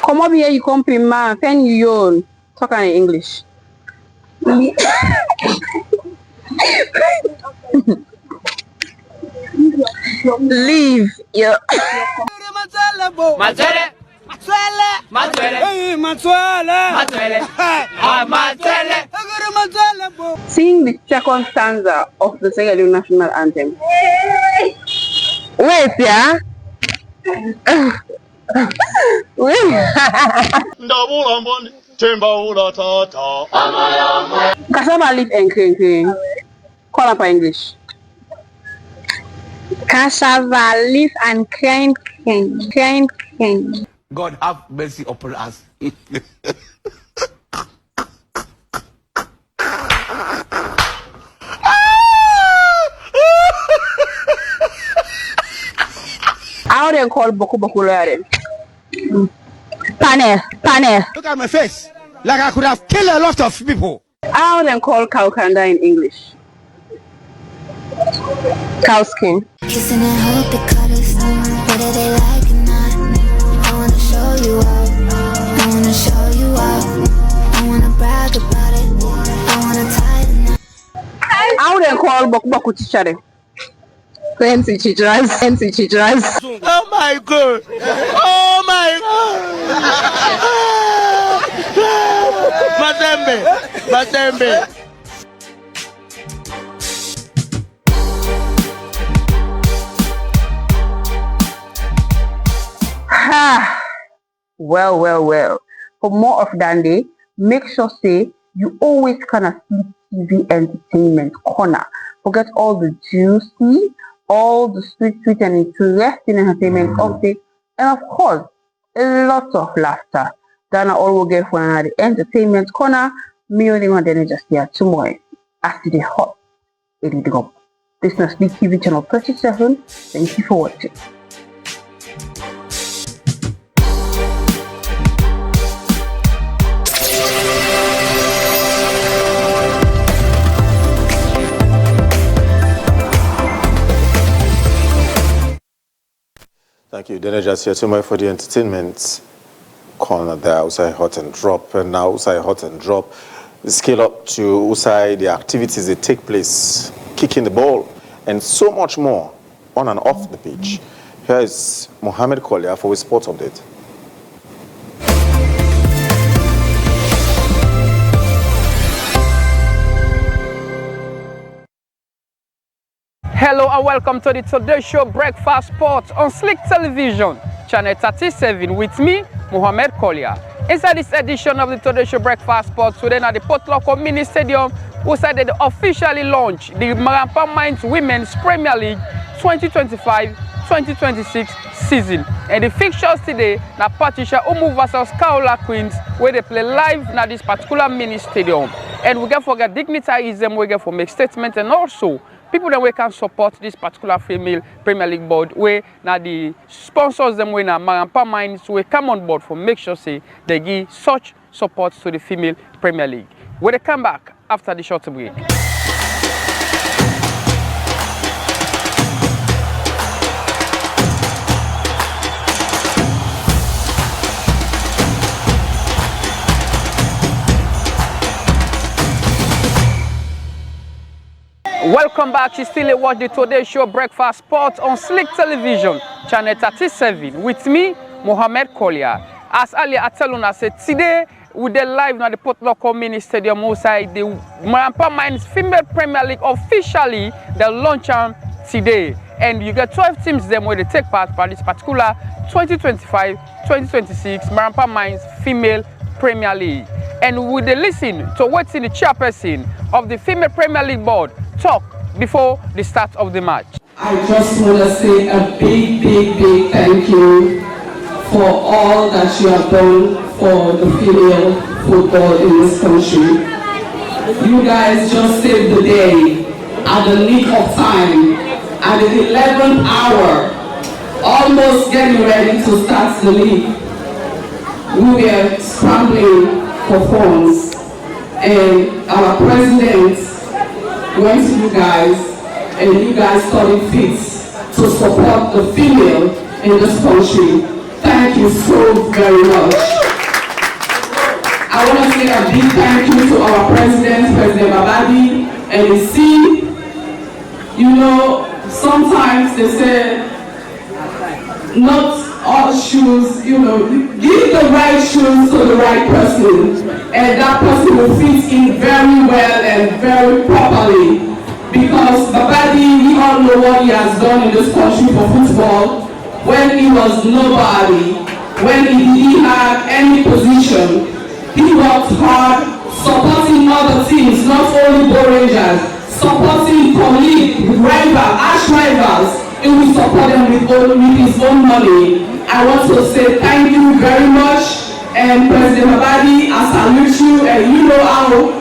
Come up here, you come in man. Pen you own. Talk in English. Leave your. Sing the second stanza of the Sierra Leone national anthem. Wait, yeah. Cassava leaf and cream. Call up in English. Cassava leaf and cream. God have mercy upon us. How they call Boku Laren? Panel. Look at my face. Like I could have killed a lot of people. How they call Kaukanda in English? Cow skin. Kissing and hope the cutters, whether they like or not. I wanna show you out. I wanna brag about it. I wanna tie the knot. How they call Boku Chichare? Fancy Chichras. Oh my God. Mazembe. Well. For more of Dande, make sure say you always kind of Sleep TV Entertainment Corner. Forget all the juicy, all the sweet and interesting entertainment updates, and of course, a lot of laughter. Dana all will get for the entertainment corner. Me only one then just here tomorrow. After the hot, it will go. This is Sleep TV channel 37. Thank you for watching. Thank you, Denejas here tomorrow for the entertainment corner there outside Hot and Drop. And now outside Hot and Drop, scale up to outside the activities that take place, kicking the ball, and so much more on and off the pitch. Here is Mohammed Kolia for a sports update. Hello and welcome to the Today Show Breakfast Sport on Slick Television, channel 37 with me, Mohammed Kolia. Inside this edition of the Today Show Breakfast Sport, today at the Port Loko Mini Stadium, we decided to officially launch the Marampa Mines Women's Premier League 2025-2026 season. And the fixtures today, na Patricia Umu versus Kaola Queens, where they play live na this particular mini stadium. And we get for get dignitarism, we get for make statement, and also people that we can support this particular female Premier League board, where now the sponsors them when Marampa Mines we come on board for make sure say they give such support to the female Premier League. When they come back after the short break. Welcome back. You still watch the Today Show Breakfast Sport on Slick Television, channel 37, with me, Mohammed Kolia. As earlier I tell you, I said today we are live at the Port Loko Mini Stadium outside the Marampa Mines Female Premier League officially the launch today. And you get 12 teams them where they take part by this particular 2025-2026 Marampa Mines Female Premier League. And we dey listen to what's in the chairperson of the Female Premier League board talk before the start of the match. I just want to say a big thank you for all that you have done for the female football in this country. You guys just saved the day at the nick of time, at the 11th hour, almost getting ready to start the league. We were scrambling for funds, and our president went to you guys, and you guys thought it fit to support the female in this country. Thank you so very much. I want to say a big thank you to our president, President Babadi, and the team. You know, sometimes they say, not all shoes, you know, give the right shoes to the right person, and that person will fit in very well and very properly. Because Babadi, we all know what he has done in this country for football when he was nobody, when he didn't have any position. He worked hard supporting other teams, not only Bo Rangers, supporting colleagues, rivals, arch rivals. He will support them with his own money. I want to say thank you very much, and President Babadi, I salute you, and you know how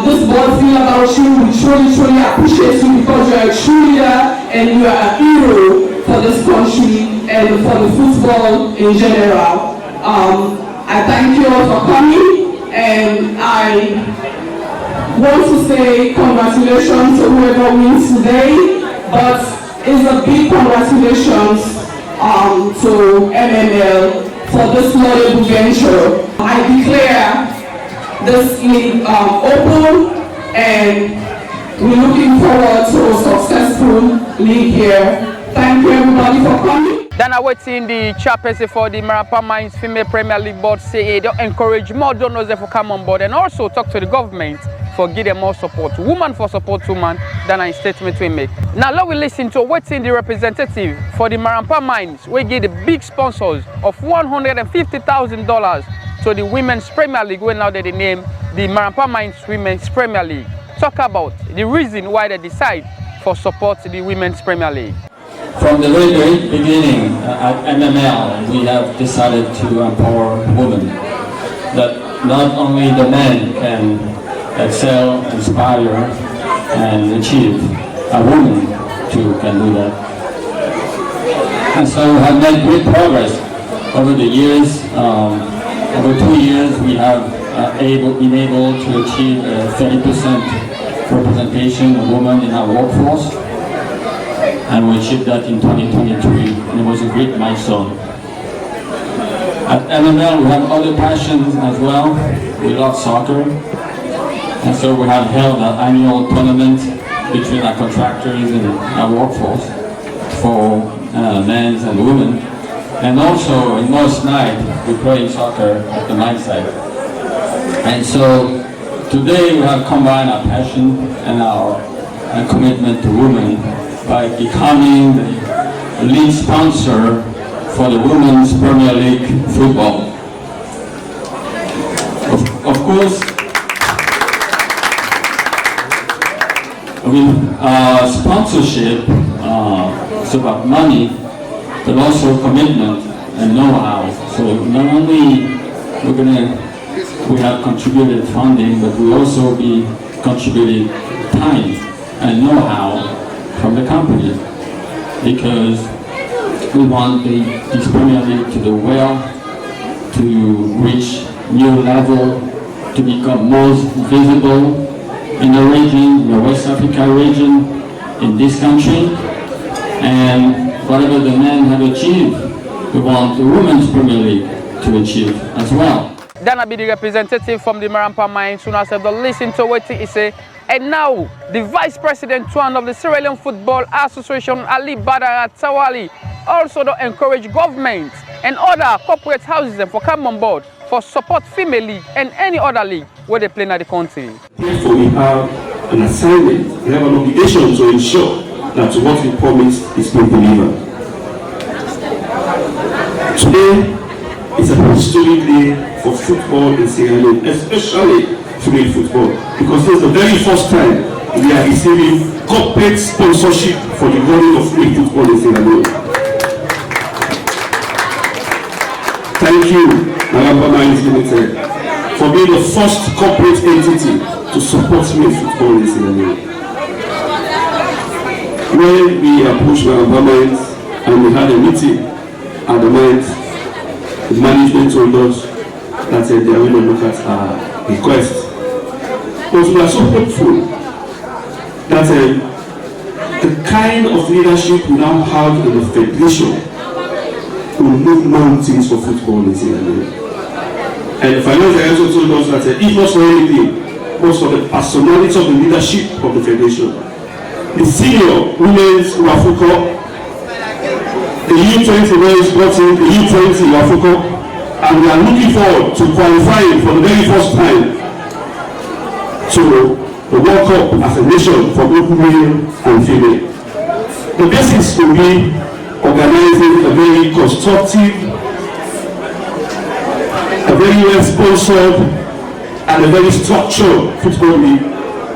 this board feel about you. We truly appreciate you because you are a true leader and you are a hero for this country and for the football in general. I thank you all for coming, and I want to say congratulations to whoever wins today, but it's a big congratulations to MML for this laudable venture. I declare this league open, and we're looking forward to a successful league here. Thank you everybody for coming. Then I waiting the chairperson for the Marampa Mines Female Premier League board say they encourage more donors to come on board, and also talk to the government for give them more support. Woman for support woman than a statement we make. Now let we listen to what's in the representative for the Marampa Mines. We give the big sponsors of $150,000 to the Women's Premier League, when now they name the Marampa Mines Women's Premier League. Talk about the reason why they decide for support to the Women's Premier League. From the very beginning at MML, we have decided to empower women. that not only the men can excel, inspire, and achieve, a woman too can do that. And so we have made great progress over the years. Over 2 years, we have been able to achieve 30% representation of women in our workforce, and we achieved that in 2023, and it was a great milestone. At MML, we have other passions as well. We love soccer, and so we have held an annual tournament between our contractors and our workforce for men and women. And also, in most night, we play soccer at the mine site. And so, today we have combined our passion and our commitment to women by becoming the lead sponsor for the Women's Premier League football. Of course, sponsorship is about money, but also commitment and know-how. So not only we have contributed funding, but we also be contributing time and know-how from the company, because we want this Premier League to do well, to reach new level, to become most visible in the region, in the West Africa region, in this country, and whatever the men have achieved, we want the Women's Premier League to achieve as well. Dana be the representative from the Marampa Mines, who has listened to what he say. And now, the Vice President of the Sierra Leone Football Association, Ali Badara Tawali, also to encourage government and other corporate houses for come on board for support female league and any other league where they play in the country. Therefore, we have an assignment, we have an obligation to ensure that what we promise is being delivered. Today is a historic day for football in Sierra Leone, especially female football, because this is the very first time we are receiving corporate sponsorship for the running of female football in Sierra Leone. Thank you, Marampa Mines Limited, for being the first corporate entity to support female football in Sierra Leone. When we approached Marampa Mines and we had a meeting at the mines, the management told us that they are going to look at our request. But we are so hopeful that the kind of leadership we now have in the federation will move mountains for football in Sierra Leone. And the finance director told us that if not for anything, but for the personality of the leadership of the federation, the senior women's Wafuko, the U20 women's brought in, the U20 Wafuko, and we are looking forward to qualifying for the very first time to the World Cup as a nation for both male and female. The basis will be organizing a very constructive, a very well sponsored, and a very structured football league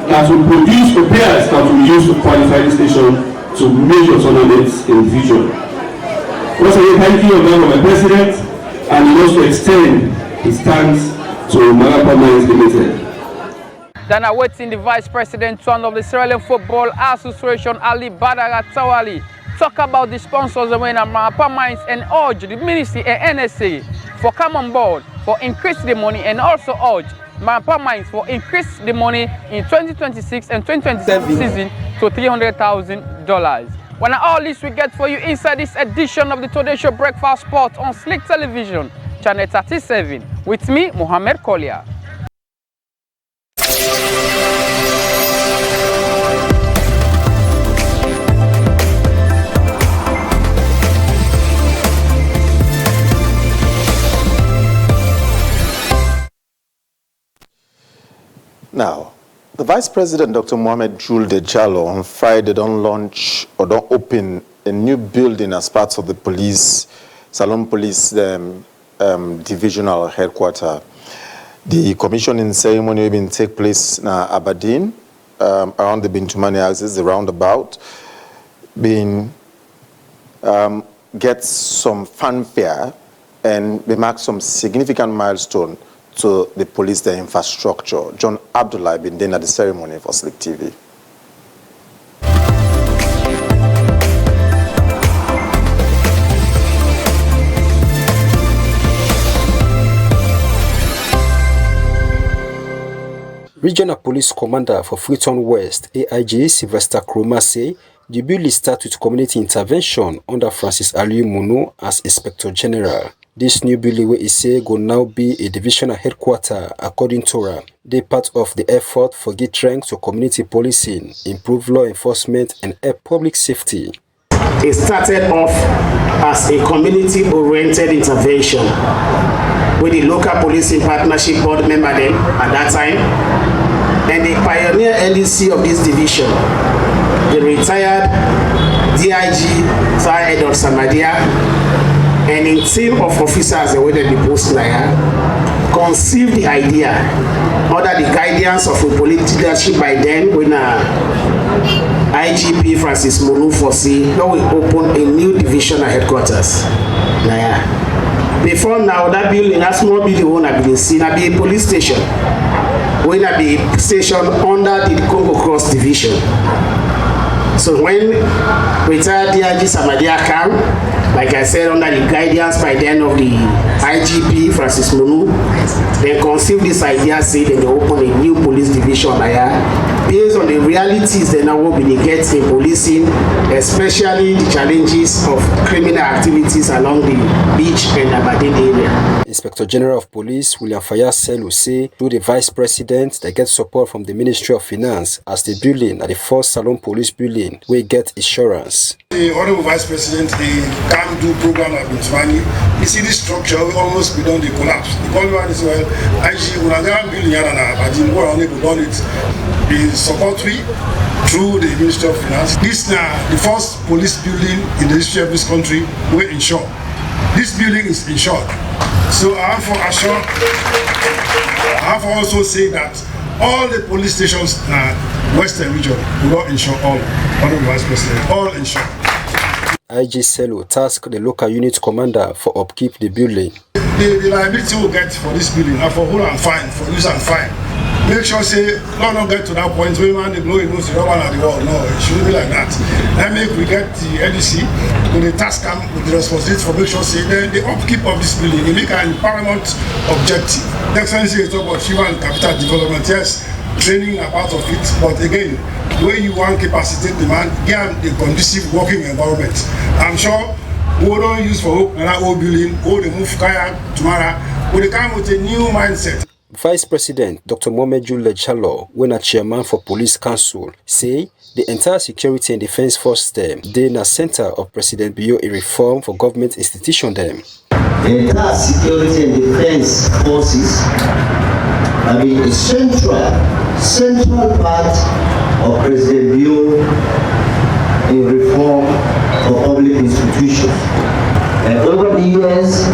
that will produce the players that will use to qualify this nation to major tournaments in the future. Once again, thank you on behalf of my president, and he wants to extend his thanks to Marampa Mines Limited. Then awaiting the Vice President of the Sierra Leone Football Association, Ali Badara Tawali, talk about the sponsors of Marampa Mines and urge the Ministry and NSA for come on board for increase the money, and also urge Marampa Mines for increase the money in 2026 and 2027 season to $300,000. When all this we get for you inside this edition of the Today Show Breakfast Sport on Slick Television, Channel 37, with me, Mohamed Kolia. Now, the Vice President, Dr. Mohamed Julde Jallow, on Friday don't open a new building as part of the police, Salon Police Divisional Headquarters. The commissioning ceremony will take place in Aberdeen, around the Bintumani axis, the roundabout, gets some fanfare and we mark some significant milestone to the police, their infrastructure. John Abdullah been there at the ceremony for Slick TV. Regional Police Commander for Freetown West, AIG Sylvester Kroma, say the bill will start with community intervention under Francis Aliyu Munu as Inspector General. This new bill wey say go now be a divisional headquarter according to her. They part of the effort for give strength to community policing, improve law enforcement and help public safety. It started off as a community-oriented intervention with the local policing partnership board member then at that time, and the pioneer LEC of this division, the retired DIG Sir Edward Samadia, and a team of officers awaited the post conceived the idea under the guidance of a political leadership by then when IGP Francis Munu foresee that we open a new divisional headquarters. Before now, that building, that small building won't have been seen, be a police station. When I be stationed under the Congo Cross division. So when retired DIG Samadia came, like I said, under the guidance by then of the IGP Francis Munu, they conceived this idea, say they open a new police division based on the realities they now will be get in policing, especially the challenges of criminal activities along the beach and Aberdeen area. Inspector General of Police William Fayasel will say through the Vice President they get support from the Ministry of Finance as the building at the first Salon Police building will get insurance. The Honorable Vice President, the can do program have been running. You see this structure will almost be done the collapse. The only one is well, IG Unagan building but in war only done it. The support through the Ministry of Finance. This now the first police building in the history of this country will insure. This building is insured. So I have to also say that all the police stations in Western region will not insure all. Honorable Vice President, all insured. IG Selo tasked the local unit commander for upkeep the building. The liability we'll get for this building are for hold and fine, for use and fine. Make sure say not get to that point where man they blow it goes to the at the wall. No, it shouldn't be like that. Then make we get the LDC with the task and with the responsibility for make sure say the upkeep of this building, they make an paramount objective. The Excellency is talk about human capital development, yes, training are part of it, but again, the way you want capacitate the man, give a conducive working environment. I'm sure we don't use for another old building, or the move kaya tomorrow, we come with a new mindset. Vice President Dr. Mohamedu Lechalo, when a chairman for Police Council, say the entire security and defense force them, they in a center of President Bio a reform for government institution them. The entire security and defense forces have been a central part of President Bio in reform for public institutions. And over the years,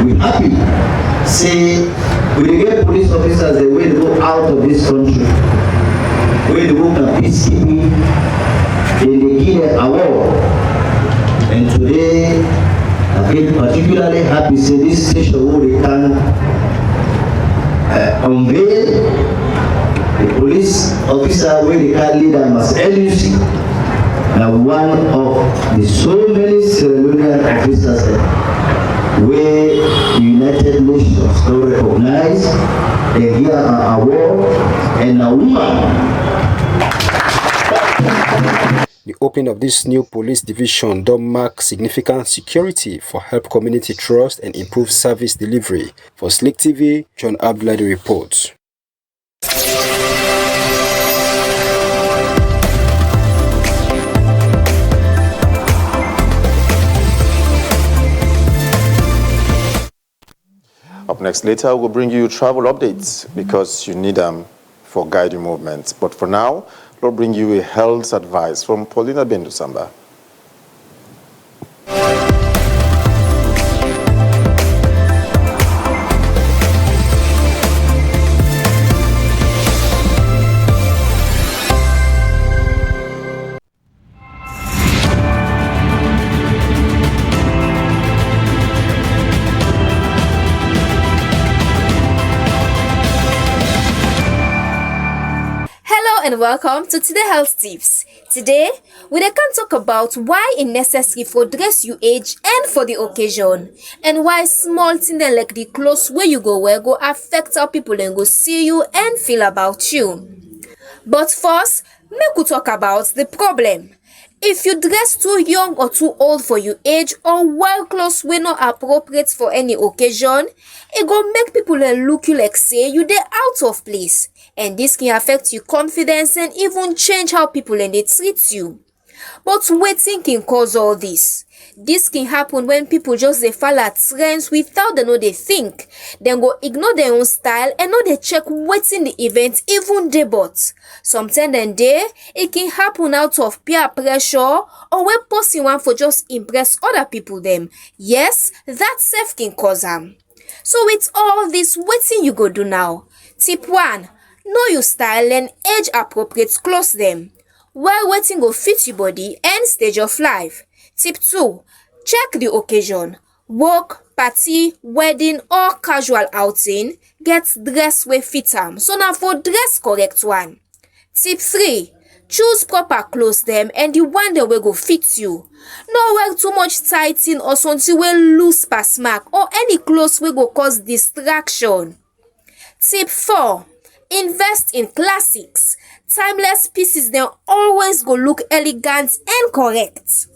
we're happy say we get police officers the way to go out of this country, way to work at peacekeeping, and they give an award. And today, I feel particularly happy say this station where we can unveil the police officer where they can lead them as LUC. Now one of the so many ceremonial officers where the United Nations don't recognize and give an award and a woman. The opening of this new police division does mark significant security for help community trust and improve service delivery. For Slick TV, John Abdullah reports. Up next later, we'll bring you travel updates because you need them for guiding movements. But for now, we'll bring you a health advice from Paulina Bendusamba. welcome to Today Health Tips. Today, we can talk about why it's necessary for dress you age and for the occasion, and why small things like the clothes where you go wear go affect how people then go see you and feel about you. But first, make we talk about the problem. If you dress too young or too old for your age or wear clothes wey not appropriate for any occasion, it go make people look you like say you dey out of place, and this can affect your confidence and even change how people dey treat you. But wetin can cause all this? This can happen when people just dey follow trends without dem no dey think. Dem go ignore their own style and no dey check wetin the event even dey but. Sometimes dem dey, it can happen out of peer pressure or when person want for just impress other people dem. Yes, that self can cause am. So with all this, wetin you go do now? Tip 1. Know your style and age appropriate clothes dem. Wear wetin go fit your body and stage of life. Tip 2. Check the occasion. Work, party, wedding or casual outing, get dress wey fit am. So na for dress correct one. Tip 3. Choose proper clothes dem and the one dem wey go fit you. No wear too much tight thing or something wey loose pass mark or any clothes wey go cause distraction. Tip 4. Invest in classics. Timeless pieces dem always go look elegant and correct.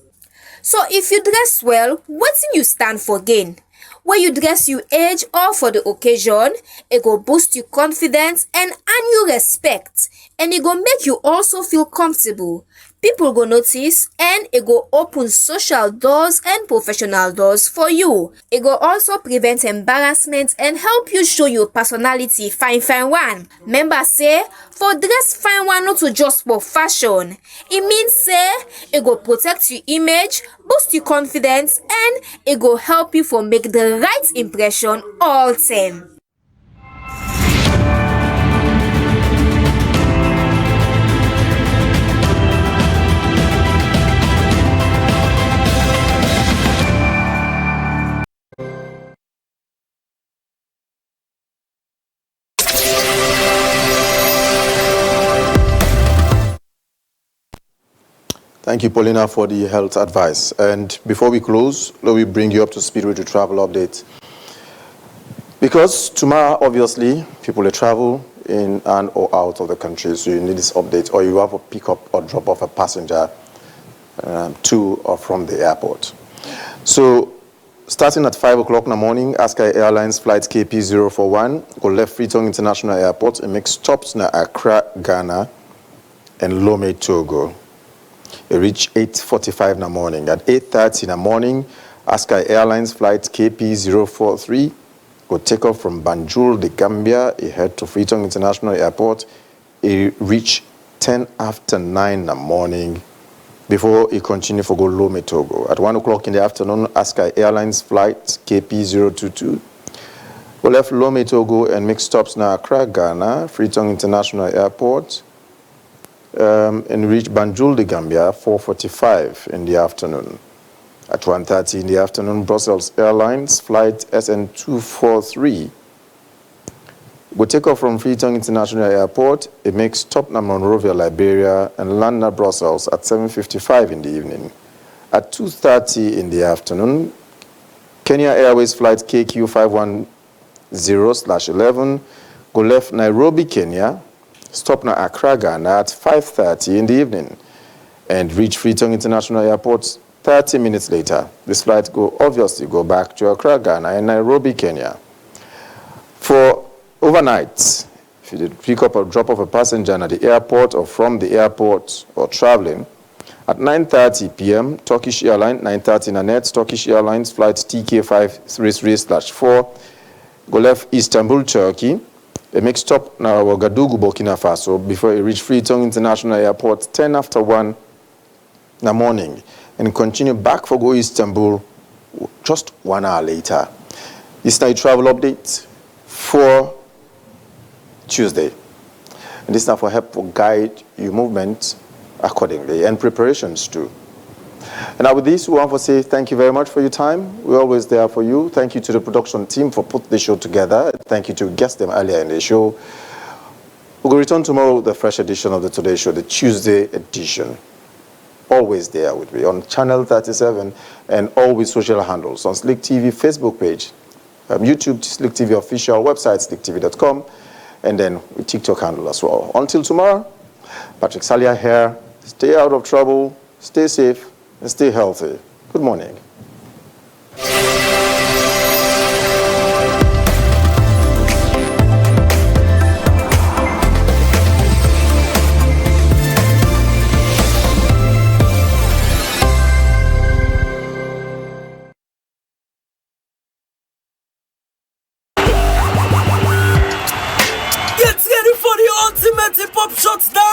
So if you dress well, wetin you stand for gain? When you dress you age or for the occasion, it go boost your confidence and earn you respect, and it go make you also feel comfortable. People go notice and it go open social doors and professional doors for you. It go also prevent embarrassment and help you show your personality fine one. Remember say, for dress fine one not to just for fashion. It means say, it go protect your image, boost your confidence, and it go help you for make the right impression all time. Thank you, Paulina, for the health advice. And before we close, let me bring you up to speed with the travel update. Because tomorrow, obviously, people will travel in and or out of the country, so you need this update, or you have to pick up or drop off a passenger to or from the airport. So, starting at 5 o'clock in the morning, Askai Airlines flight KP041 go left Freetown International Airport and make stops in Accra, Ghana, and Lome, Togo. It reach 8:45 in the morning. At 8:30 in the morning, Askai Airlines flight KP043 will take off from Banjul, the Gambia. It head to Freetown International Airport. It reach 10 after 9 in the morning before it continue for go Lome, Togo. At 1 o'clock in the afternoon, Askai Airlines flight KP022 will left Lome, Togo and make stops in Accra, Ghana, Freetown International Airport. And reach Banjul, the Gambia, 4:45 in the afternoon. At 1:30 in the afternoon, Brussels Airlines flight SN243 will take off from Freetown International Airport. It makes stop in Monrovia, Liberia, and land at Brussels at 7:55 in the evening. At 2:30 in the afternoon, Kenya Airways flight KQ510/11 go left Nairobi, Kenya, stop na Accra, Ghana at 5:30 in the evening and reach Freetown International Airport 30 minutes later. This flight go obviously go back to Accra, Ghana and Nairobi, Kenya. For overnight, if you did pick up or drop off a passenger at the airport or from the airport or traveling, at 9:30 p.m., Turkish Airlines, 9:30 Nanette, Turkish Airlines flight TK533/4 go left Istanbul, Turkey. It makes stop now Ouagadougou, Burkina Faso before it reach Freetown International Airport 10 after 1 in the morning and continue back for go Istanbul just 1 hour later. This is a travel update for Tuesday. And this is now for help for guide your movement accordingly and preparations too. And now with this, we want to say thank you very much for your time. We're always there for you. Thank you to the production team for putting the show together. Thank you to guests them earlier in the show. We'll return tomorrow with a fresh edition of the Today Show, the Tuesday edition. Always there with me on Channel 37 and all with social handles on Slick TV Facebook page, YouTube, Slick TV official, website, slicktv.com, and then with TikTok handle as well. Until tomorrow, Patrick Salia here. Stay out of trouble, stay safe, and stay healthy. Good morning. Get ready for the ultimate hip-hop shots now.